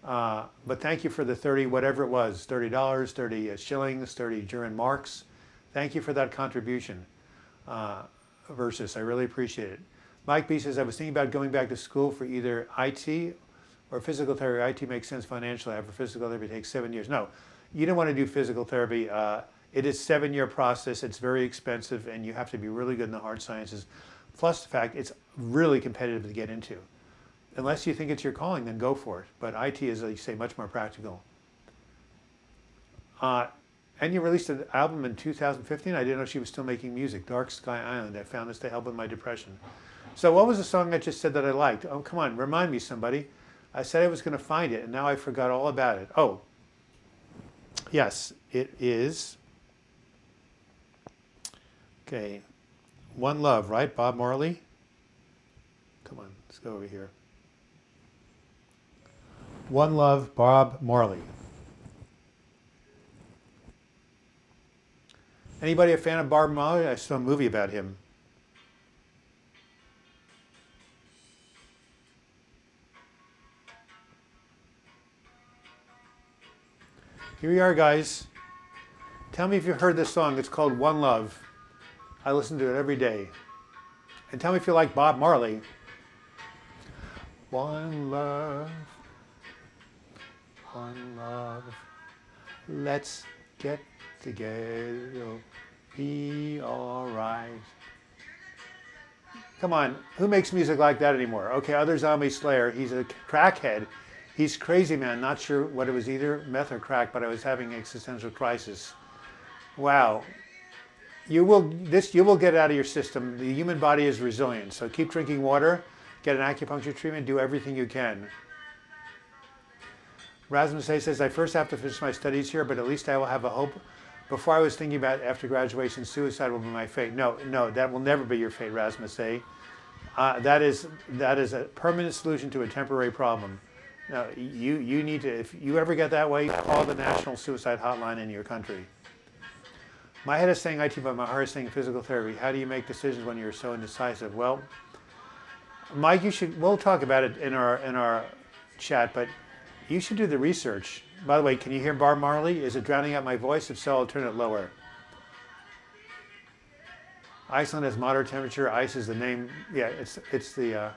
But thank you for the 30, whatever it was, $30, 30 shillings, 30 German marks. Thank you for that contribution, Versus. I really appreciate it. Mike B says, I was thinking about going back to school for either IT or physical therapy. IT makes sense financially. However, physical therapy takes 7 years. No, you don't want to do physical therapy. It is a 7-year process. It's very expensive, and you have to be really good in the hard sciences. Plus the fact it's really competitive to get into. Unless you think it's your calling, then go for it. But IT is, like you say, much more practical. And you released an album in 2015. I didn't know she was still making music. Dark Sky Island. I found this to help with my depression. So what was the song I just said that I liked? Oh, come on, remind me, somebody. I said I was going to find it, and now I forgot all about it. Oh, yes, it is. Okay, One Love, right? Bob Marley? Come on, let's go over here. One Love, Bob Marley. Anybody a fan of Bob Marley? I saw a movie about him. Here we are, guys. Tell me if you've heard this song. It's called One Love. I listen to it every day. And tell me if you like Bob Marley. One love, one love, let's get together, be all right. Come on, who makes music like that anymore? Okay, Other Zombie Slayer, he's a crackhead. He's crazy, man. Not sure what it was, either meth or crack, but I was having existential crisis. Wow. You will get it out of your system. The human body is resilient. So keep drinking water, get an acupuncture treatment, do everything you can. Rasmus says, I first have to finish my studies here, but at least I will have a hope. Before I was thinking about after graduation, suicide will be my fate. No, that will never be your fate, Rasmus. That is a permanent solution to a temporary problem. No, you need to, if you ever get that way, call the National Suicide Hotline in your country. My head is saying IT, but my heart is saying physical therapy. How do you make decisions when you're so indecisive? Well, Mike, we'll talk about it in our chat, but you should do the research. By the way, can you hear Bob Marley? Is it drowning out my voice? If so, I'll turn it lower. Iceland has moderate temperature. Ice is the name. Yeah, it's the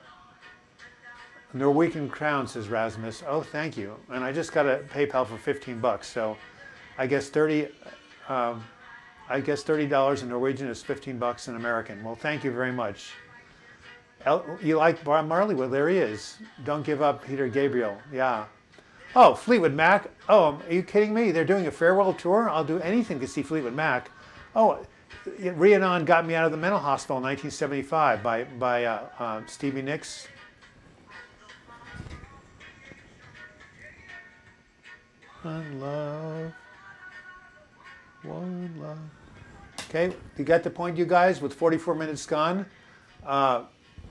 Norwegian crown, says Rasmus. Oh, thank you. And I just got a PayPal for 15 bucks. So I guess $30 in Norwegian is 15 bucks in American. Well, thank you very much. You like Bob Marley? Well, there he is. Don't give up, Peter Gabriel. Yeah. Oh, Fleetwood Mac. Oh, are you kidding me? They're doing a farewell tour? I'll do anything to see Fleetwood Mac. Oh, Rhiannon got me out of the mental hospital in 1975 by Stevie Nicks. One love, one love. Okay, you got the point, you guys? With 44 minutes gone,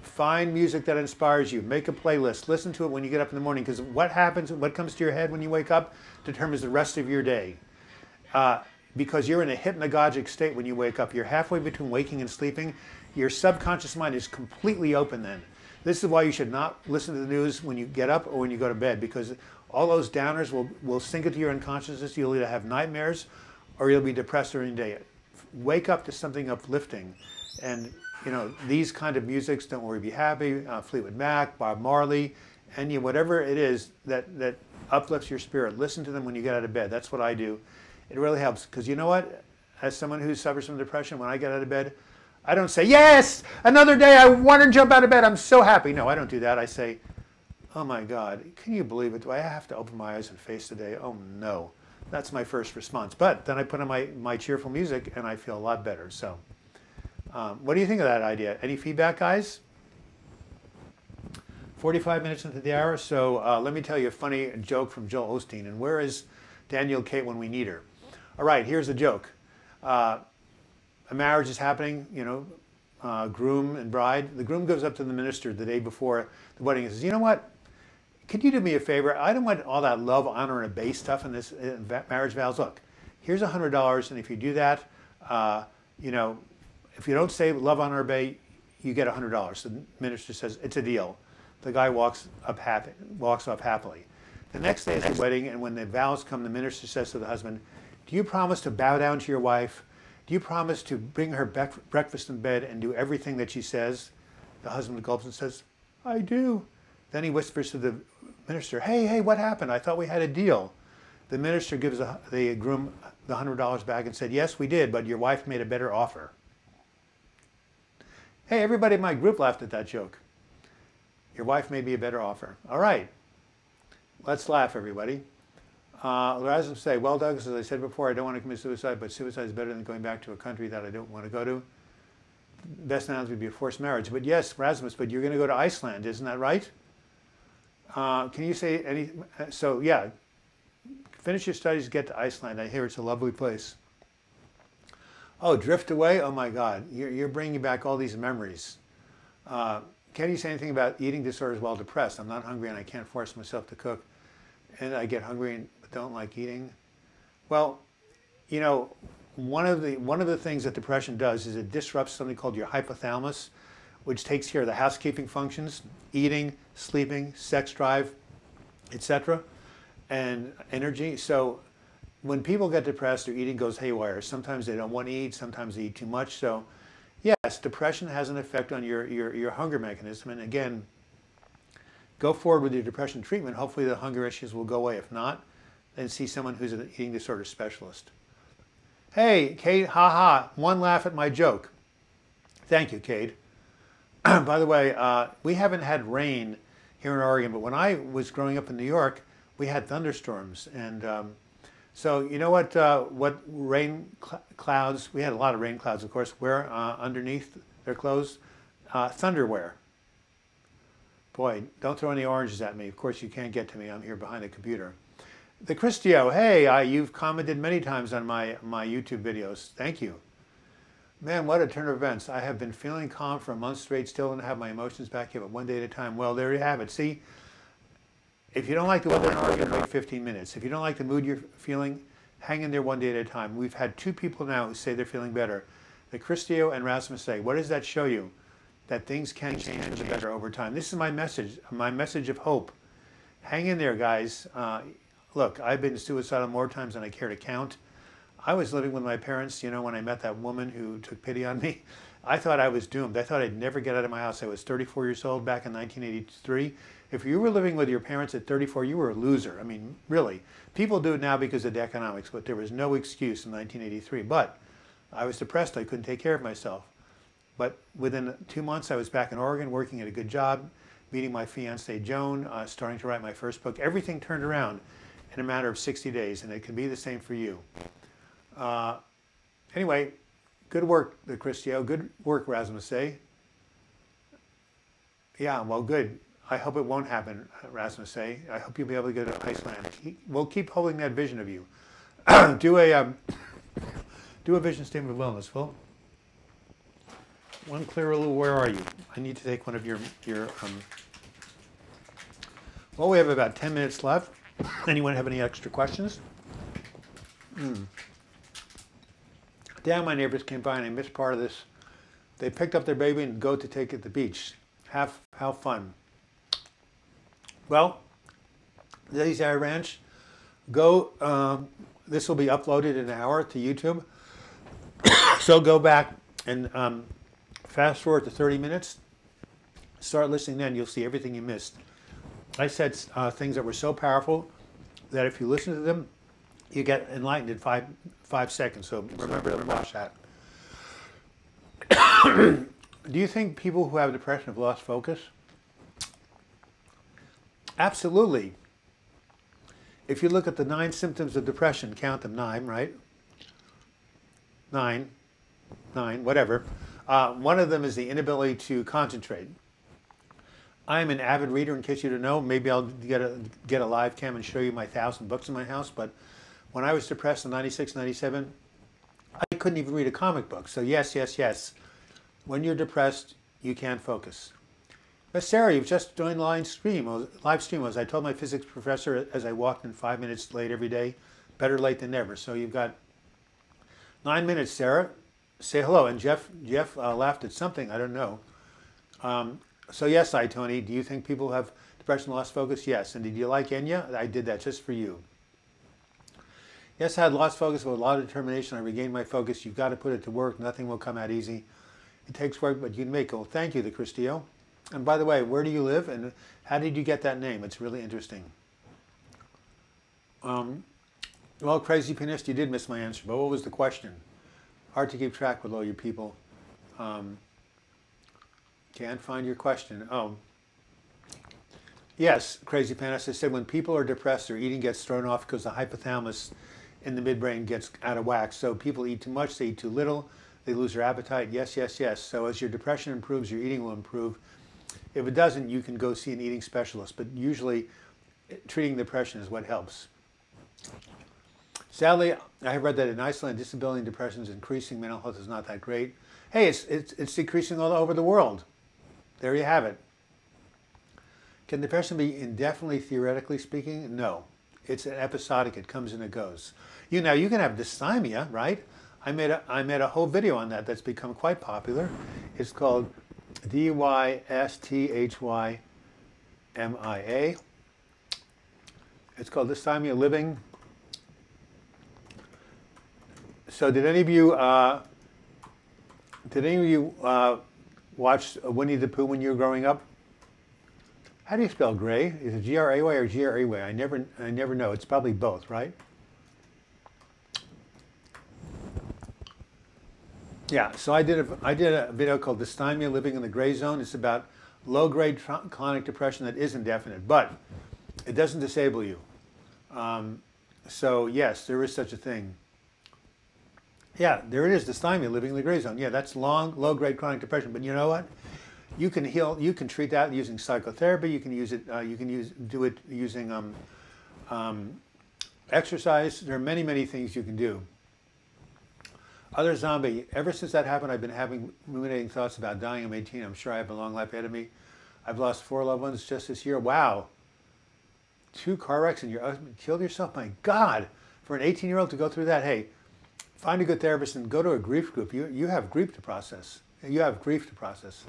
find music that inspires you. Make a playlist. Listen to it when you get up in the morning, because what happens, what comes to your head when you wake up determines the rest of your day. Because you're in a hypnagogic state when you wake up. You're halfway between waking and sleeping. Your subconscious mind is completely open then. This is why you should not listen to the news when you get up or when you go to bed, because all those downers will sink into your unconsciousness. You'll either have nightmares or you'll be depressed during the day. Wake up to something uplifting. And these kind of musics, Don't Worry, Be Happy, Fleetwood Mac, Bob Marley, and whatever it is that uplifts your spirit, listen to them when you get out of bed. That's what I do. It really helps, because you know what? As someone who suffers from depression, when I get out of bed, I don't say, yes, another day, I want to jump out of bed, I'm so happy. No, I don't do that. I say, oh my God, can you believe it? Do I have to open my eyes and face today? Oh no. That's my first response. But then I put on my cheerful music and I feel a lot better. So what do you think of that idea? Any feedback, guys? 45 minutes into the hour. So let me tell you a funny joke from Joel Osteen. And where is Danielle Kate when we need her? All right, here's the joke. A marriage is happening, you know, groom and bride. The groom goes up to the minister the day before the wedding and says, you know what? Could you do me a favor? I don't want all that love, honor, and obey stuff in this marriage vows. Look, here's $100, and if you do that, you know, if you don't say love, honor, obey, you get $100. The minister says it's a deal. The guy walks off happily. The next day is the wedding, and when the vows come, the minister says to the husband, "Do you promise to bow down to your wife? Do you promise to bring her breakfast in bed and do everything that she says?" The husband gulps and says, "I do." Then he whispers to the minister, hey, what happened? I thought we had a deal. The minister gives the groom the $100 back and said, yes, we did, but your wife made a better offer. Hey, everybody in my group laughed at that joke. Your wife made me a better offer. All right, let's laugh, everybody. Rather than say, well, Douglas, as I said before, I don't want to commit suicide, but suicide is better than going back to a country that I don't want to go to. Best analogy would be a forced marriage. But yes, Rasmus, but you're going to go to Iceland, isn't that right? Can you say any? So yeah, finish your studies, get to Iceland. I hear it's a lovely place. Oh, drift away? Oh my God, you're bringing back all these memories. Can you say anything about eating disorders while depressed? I'm not hungry and I can't force myself to cook, and I get hungry and don't like eating. Well, you know, one of the things that depression does is it disrupts something called your hypothalamus, which takes care of the housekeeping functions, eating, sleeping, sex drive, etc., and energy. So when people get depressed, their eating goes haywire. Sometimes they don't want to eat, sometimes they eat too much. So yes, depression has an effect on your hunger mechanism. And again, go forward with your depression treatment. Hopefully the hunger issues will go away. If not, then see someone who's an eating disorder specialist. Hey, Kate, haha, one laugh at my joke. Thank you, Kate. By the way, we haven't had rain here in Oregon, but when I was growing up in New York, we had thunderstorms. And so you know what rain clouds, we had a lot of rain clouds, of course, where underneath their clothes? Thunderwear. Boy, don't throw any oranges at me. Of course, you can't get to me. I'm here behind the computer. The Christio, hey, you've commented many times on my YouTube videos. Thank you. Man, what a turn of events. I have been feeling calm for a month straight, still don't have my emotions back yet, but one day at a time. Well, there you have it. See, if you don't like the weather in Oregon, wait 15 minutes. If you don't like the mood you're feeling, hang in there one day at a time. We've had 2 people now who say they're feeling better. The Christio and Rasmus say, what does that show you? That things can change for the better over time. This is my message of hope. Hang in there, guys. Look, I've been suicidal more times than I care to count. I was living with my parents, you know, when I met that woman who took pity on me. I thought I was doomed. I thought I'd never get out of my house. I was 34 years old back in 1983. If you were living with your parents at 34, you were a loser. I mean, really. People do it now because of the economics, but there was no excuse in 1983. But I was depressed. I couldn't take care of myself. But within 2 months, I was back in Oregon, working at a good job, meeting my fiancée, Joan, starting to write my first book. Everything turned around in a matter of 60 days, and it can be the same for you. Anyway, good work, the Christio. Good work, Rasmus. Yeah, well, good. I hope it won't happen, Rasmus. I hope you'll be able to go to Iceland. We'll keep holding that vision of you. Do a vision statement of wellness, Phil. One clear rule, where are you? I need to take one of your well, we have about 10 minutes left. Anyone have any extra questions? Damn, my neighbors came by and I missed part of this. They picked up their baby and go to take it to the beach. How fun. Well, Lazy Eye Ranch, go, this will be uploaded in an hour to YouTube. So go back and fast forward to 30 minutes. Start listening then, you'll see everything you missed. I said things that were so powerful that if you listen to them You get enlightened in five seconds. So remember to watch that. Do you think people who have depression have lost focus? Absolutely. If you look at the 9 symptoms of depression, count them 9, right? 9, whatever. One of them is the inability to concentrate. I'm an avid reader, in case you don't know. Maybe I'll get a live cam and show you my 1,000 books in my house. But when I was depressed in 96, 97, I couldn't even read a comic book. So yes, yes, yes. When you're depressed, you can't focus. But Sarah, you've just joined live stream. As I told my physics professor as I walked in 5 minutes late every day, better late than never. So you've got 9 minutes, Sarah. Say hello. And Jeff laughed at something. I don't know. So yes, Tony, do you think people have depression, lost focus? Yes. And did you like Enya? I did that just for you. Yes, I had lost focus with a lot of determination. I regained my focus. You've got to put it to work. Nothing will come out easy. It takes work, but you can make it. Well, thank you, the Christio. And by the way, where do you live and how did you get that name? It's really interesting. Well, Crazy Pianist, you did miss my answer, but what was the question? Hard to keep track with all you people. Can't find your question. Oh. Yes, Crazy Pianist, I said when people are depressed, their eating gets thrown off because the hypothalamus in the midbrain gets out of whack. So people eat too much, they eat too little, they lose their appetite. Yes, yes, yes. So as your depression improves, your eating will improve. If it doesn't, you can go see an eating specialist, but usually treating depression is what helps. Sadly, I have read that in Iceland, disability and depression is increasing. Mental health is not that great. Hey, it's decreasing all over the world. There you have it. Can depression be indefinitely, theoretically speaking? No. It's episodic. It comes and it goes. You can have dysthymia, right? I made a whole video on that that's become quite popular. It's called dysthymia. It's called Dysthymia Living. So did any of you watch Winnie the Pooh when you were growing up? How do you spell gray? Is it G-R-A-Y or G-R-A-Y? I never know. It's probably both, right? Yeah, so I did a video called Dysthymia Living in the Gray Zone. It's about low-grade chronic depression that is indefinite, but it doesn't disable you. So yes, there is such a thing. Yeah, there it is, Dysthymia Living in the Gray Zone. Yeah, that's long, low-grade chronic depression. But you know what? You can heal. You can treat that using psychotherapy. You can use it. Do it using exercise. There are many, many things you can do. Other zombie. Ever since that happened, I've been having ruminating thoughts about dying. I'm 18. I'm sure I have a long life ahead of me. I've lost 4 loved ones just this year. Wow. 2 car wrecks and your husband killed yourself. My God, for an 18-year-old to go through that. Hey, find a good therapist and go to a grief group. You have grief to process. You have grief to process.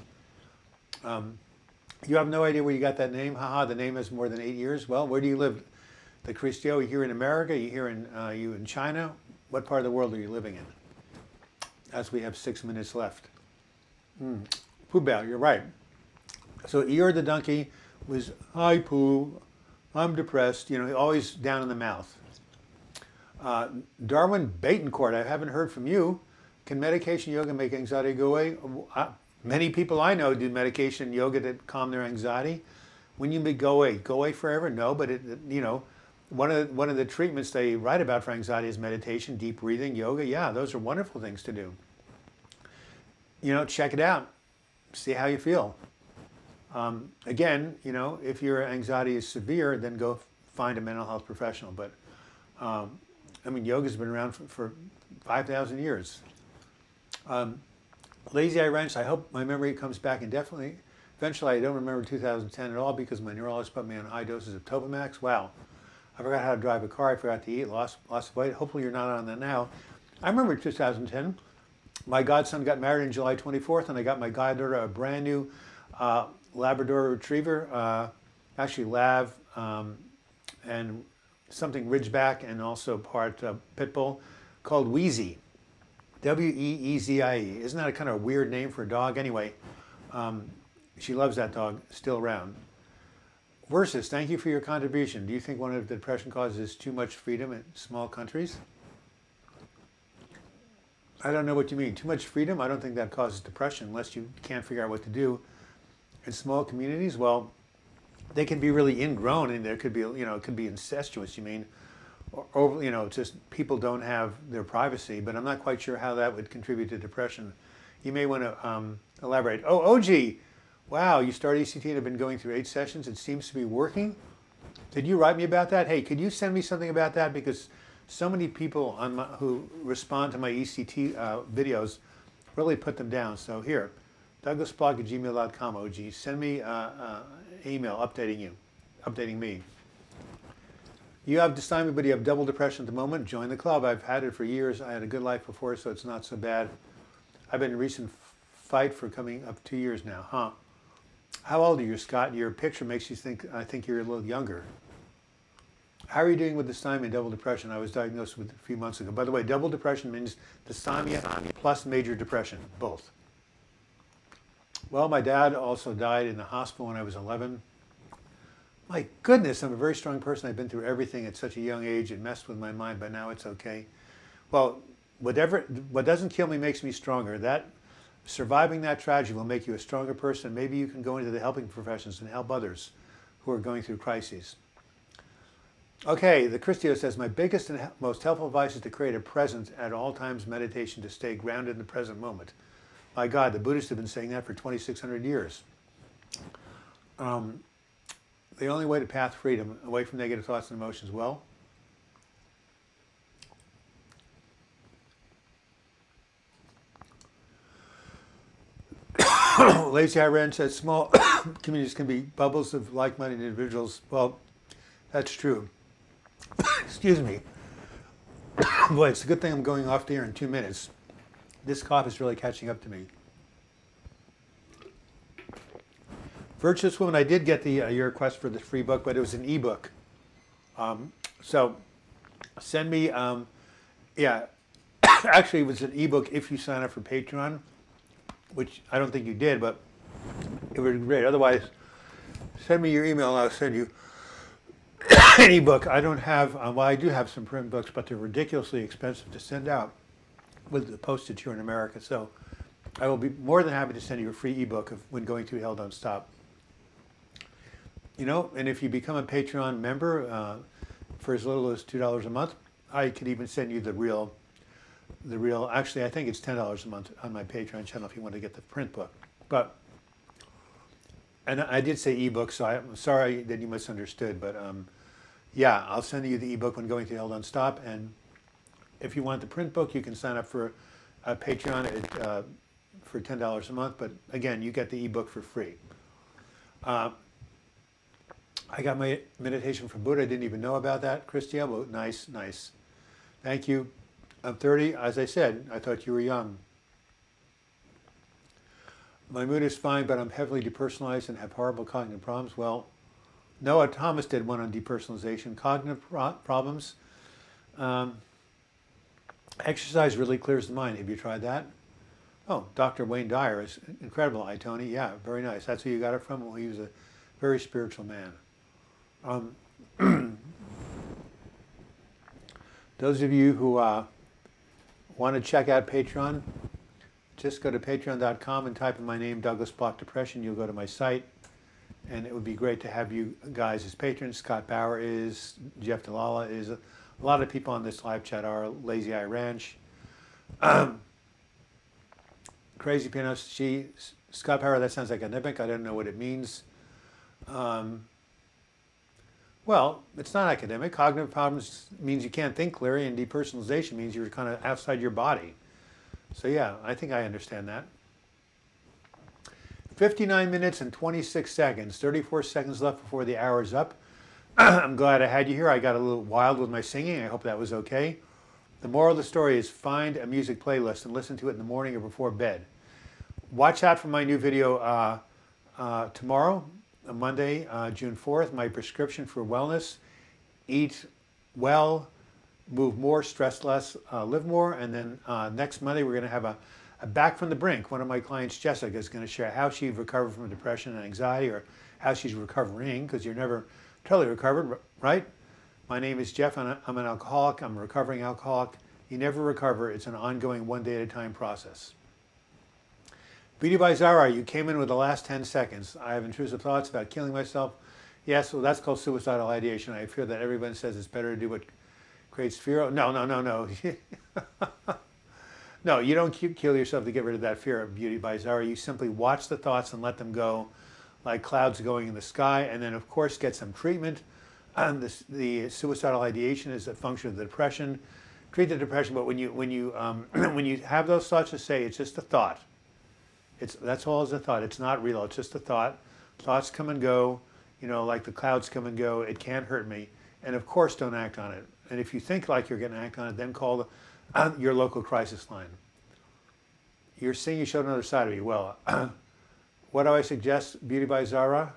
You have no idea where you got that name. Haha, the name has more than 8 years. Well, where do you live? The Christio, you here in America? You here in you in China? What part of the world are you living in? As we have 6 minutes left. Pooh Bear, you're right. So Eeyore the donkey was, hi Pooh, I'm depressed. You know, always down in the mouth. Darwin Batencourt, I haven't heard from you. Can medication yoga make anxiety go away? Many people I know do medication yoga to calm their anxiety. When you go away forever? No, but one of the treatments they write about for anxiety is meditation, deep breathing, yoga. Yeah, those are wonderful things to do. Check it out. See how you feel. Again, if your anxiety is severe, then go find a mental health professional. But yoga's been around for 5,000 years. Lazy Eye Wrench, I hope my memory comes back indefinitely. Eventually, I don't remember 2010 at all because my neurologist put me on high doses of Topamax. Wow. I forgot how to drive a car. I forgot to eat, lost of weight. Hopefully, you're not on that now. I remember 2010. My godson got married on July 24th, and I got my goddaughter a brand new Labrador Retriever, actually Lav, and something Ridgeback, and also part Pit Bull, called Wheezy. W-E-E-Z-I-E. Isn't that a kind of weird name for a dog? Anyway, she loves that dog, still around. Versus, thank you for your contribution. Do you think one of the depression causes is too much freedom in small countries? I don't know what you mean. Too much freedom? I don't think that causes depression unless you can't figure out what to do. In small communities, well, they can be really ingrown, and there could be, it could be incestuous, you mean, or just people don't have their privacy, but I'm not quite sure how that would contribute to depression. You may want to elaborate. Oh, OG, wow, you started ECT and have been going through 8 sessions. It seems to be working. Did you write me about that? Hey, could you send me something about that? Because so many people who respond to my ECT videos really put them down. So here, douglasblog@gmail.com, OG. Send me an email updating me. You have dysthymia, but you have double depression at the moment. Join the club. I've had it for years. I had a good life before, so it's not so bad. I've been in a recent fight for coming up 2 years now, huh? How old are you, Scott? Your picture makes you think, I think you're a little younger. How are you doing with dysthymia and double depression? I was diagnosed with a few months ago. By the way, double depression means dysthymia plus major depression, both. Well, my dad also died in the hospital when I was 11. My goodness, I'm a very strong person. I've been through everything at such a young age. It messed with my mind, but now it's okay. Well, what doesn't kill me makes me stronger. Surviving that tragedy will make you a stronger person. Maybe you can go into the helping professions and help others who are going through crises. Okay, the Christio says, my biggest and most helpful advice is to create a present at all times meditation to stay grounded in the present moment. My God, the Buddhists have been saying that for 2,600 years. The only way to path freedom, away from negative thoughts and emotions, well, Lazy Iran says small communities can be bubbles of like-minded individuals. Well, that's true. Excuse me. Boy, it's a good thing I'm going off the air in 2 minutes. This cough is really catching up to me. Virtuous Woman, I did get your request for the free book, but it was an ebook. So send me, yeah, actually it was an ebook if you sign up for Patreon, which I don't think you did, but it would be great. Otherwise, send me your email and I'll send you an ebook. I don't have, well, I do have some print books, but they're ridiculously expensive to send out with the postage here in America. So I will be more than happy to send you a free ebook of When Going Through Hell Don't Stop. And if you become a Patreon member for as little as $2 a month, I could even send you the real, actually I think it's $10 a month on my Patreon channel if you want to get the print book. And I did say ebook, so I'm sorry that you misunderstood, but yeah, I'll send you the ebook When Going Through Hell Don't Stop, and if you want the print book, you can sign up for a Patreon for $10 a month, but again, you get the ebook for free. I got my meditation from Buddha. I didn't even know about that, Christian. Nice, nice. Thank you. I'm 30. As I said, I thought you were young. My mood is fine, but I'm heavily depersonalized and have horrible cognitive problems. Well, Noah Thomas did one on depersonalization. Cognitive problems. Exercise really clears the mind. Have you tried that? Oh, Dr. Wayne Dyer is incredible. Tony. Yeah, very nice. That's who you got it from? Well, he was a very spiritual man. Those of you who want to check out Patreon, just go to patreon.com and type in my name, Douglas Block Depression. You'll go to my site, and it would be great to have you guys as patrons. Scott Bauer is, Jeff Dalala is, a lot of people on this live chat are, Lazy Eye Ranch. Crazy Piano, Scott Bauer, that sounds academic. I don't know what it means. Well, it's not academic. Cognitive problems means you can't think clearly, and depersonalization means you're kind of outside your body. So yeah, I think I understand that. 59 minutes and 26 seconds, 34 seconds left before the hour is up. I'm glad I had you here. I got a little wild with my singing. I hope that was okay. The moral of the story is find a music playlist and listen to it in the morning or before bed. Watch out for my new video tomorrow, Monday, June 4th, my prescription for wellness. Eat well, move more, stress less, live more. And then next Monday, we're going to have Back from the Brink, one of my clients, Jessica, is going to share how she recovered from depression and anxiety, or how she's recovering, because you're never totally recovered, right? My name is Jeff, and I'm an alcoholic. I'm a recovering alcoholic. You never recover. It's an ongoing, one day at a time process. Beauty by Zara, you came in with the last 10 seconds. I have intrusive thoughts about killing myself. Yes, well, that's called suicidal ideation. I fear that everyone says it's better to do what creates fear. No, no, no, no. No, you don't kill yourself to get rid of that fear of Beauty by Zara. You simply watch the thoughts and let them go like clouds going in the sky, and then, of course, get some treatment. And the suicidal ideation is a function of the depression. Treat the depression, but when you have those thoughts, to say it's just a thought. That's all as a thought. It's not real. It's just a thought. Thoughts come and go, like the clouds come and go. It can't hurt me. And of course, don't act on it. And if you think like you're going to act on it, then call your local crisis line. You're saying you showed another side of you. Well, what do I suggest, Beauty by Zara?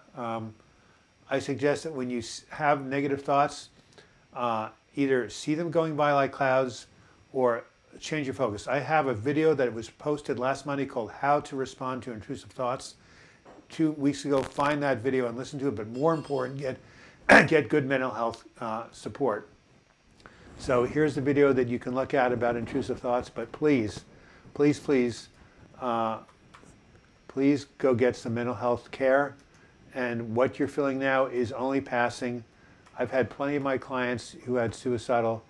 I suggest that when you have negative thoughts, either see them going by like clouds or change your focus. I have a video that was posted last Monday called How to Respond to Intrusive Thoughts. 2 weeks ago, find that video and listen to it, but more important, get good mental health support. So here's the video that you can look at about intrusive thoughts, but please, please, please, please go get some mental health care. And what you're feeling now is only passing. I've had plenty of my clients who had suicidal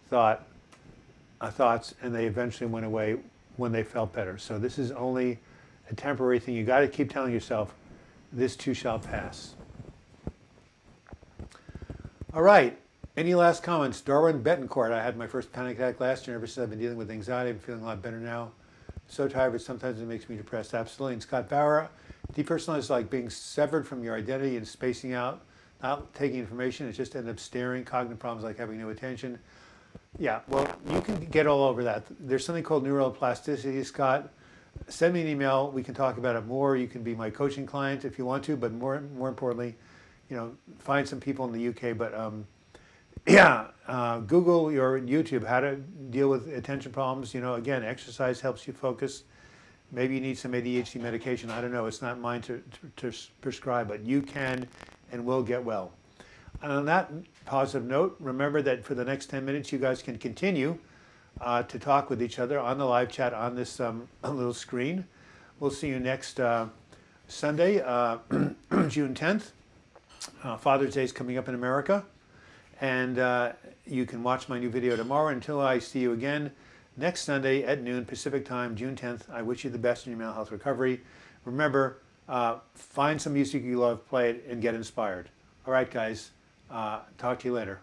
thoughts, and they eventually went away when they felt better. So this is only a temporary thing. You got to keep telling yourself, this too shall pass. All right. Any last comments? Darwin Betancourt. I had my first panic attack last year. Ever since I've been dealing with anxiety, I'm feeling a lot better now. So tired, but sometimes it makes me depressed. Absolutely. And Scott Bauer, depersonalized is like being severed from your identity and spacing out, not taking information. It just ends up staring. Cognitive problems like having no attention. Yeah, well, you can get all over that. There's something called neuroplasticity, Scott. Send me an email. We can talk about it more. You can be my coaching client if you want to, but more importantly, find some people in the UK. But Google or YouTube how to deal with attention problems. Again, exercise helps you focus. Maybe you need some ADHD medication. I don't know. It's not mine to prescribe, but you can and will get well. And on that positive note, remember that for the next 10 minutes, you guys can continue to talk with each other on the live chat on this little screen. We'll see you next Sunday, June 10th. Father's Day is coming up in America. And you can watch my new video tomorrow. Until I see you again next Sunday at noon Pacific time, June 10th, I wish you the best in your mental health recovery. Remember, find some music you love, play it, and get inspired. All right, guys. Talk to you later.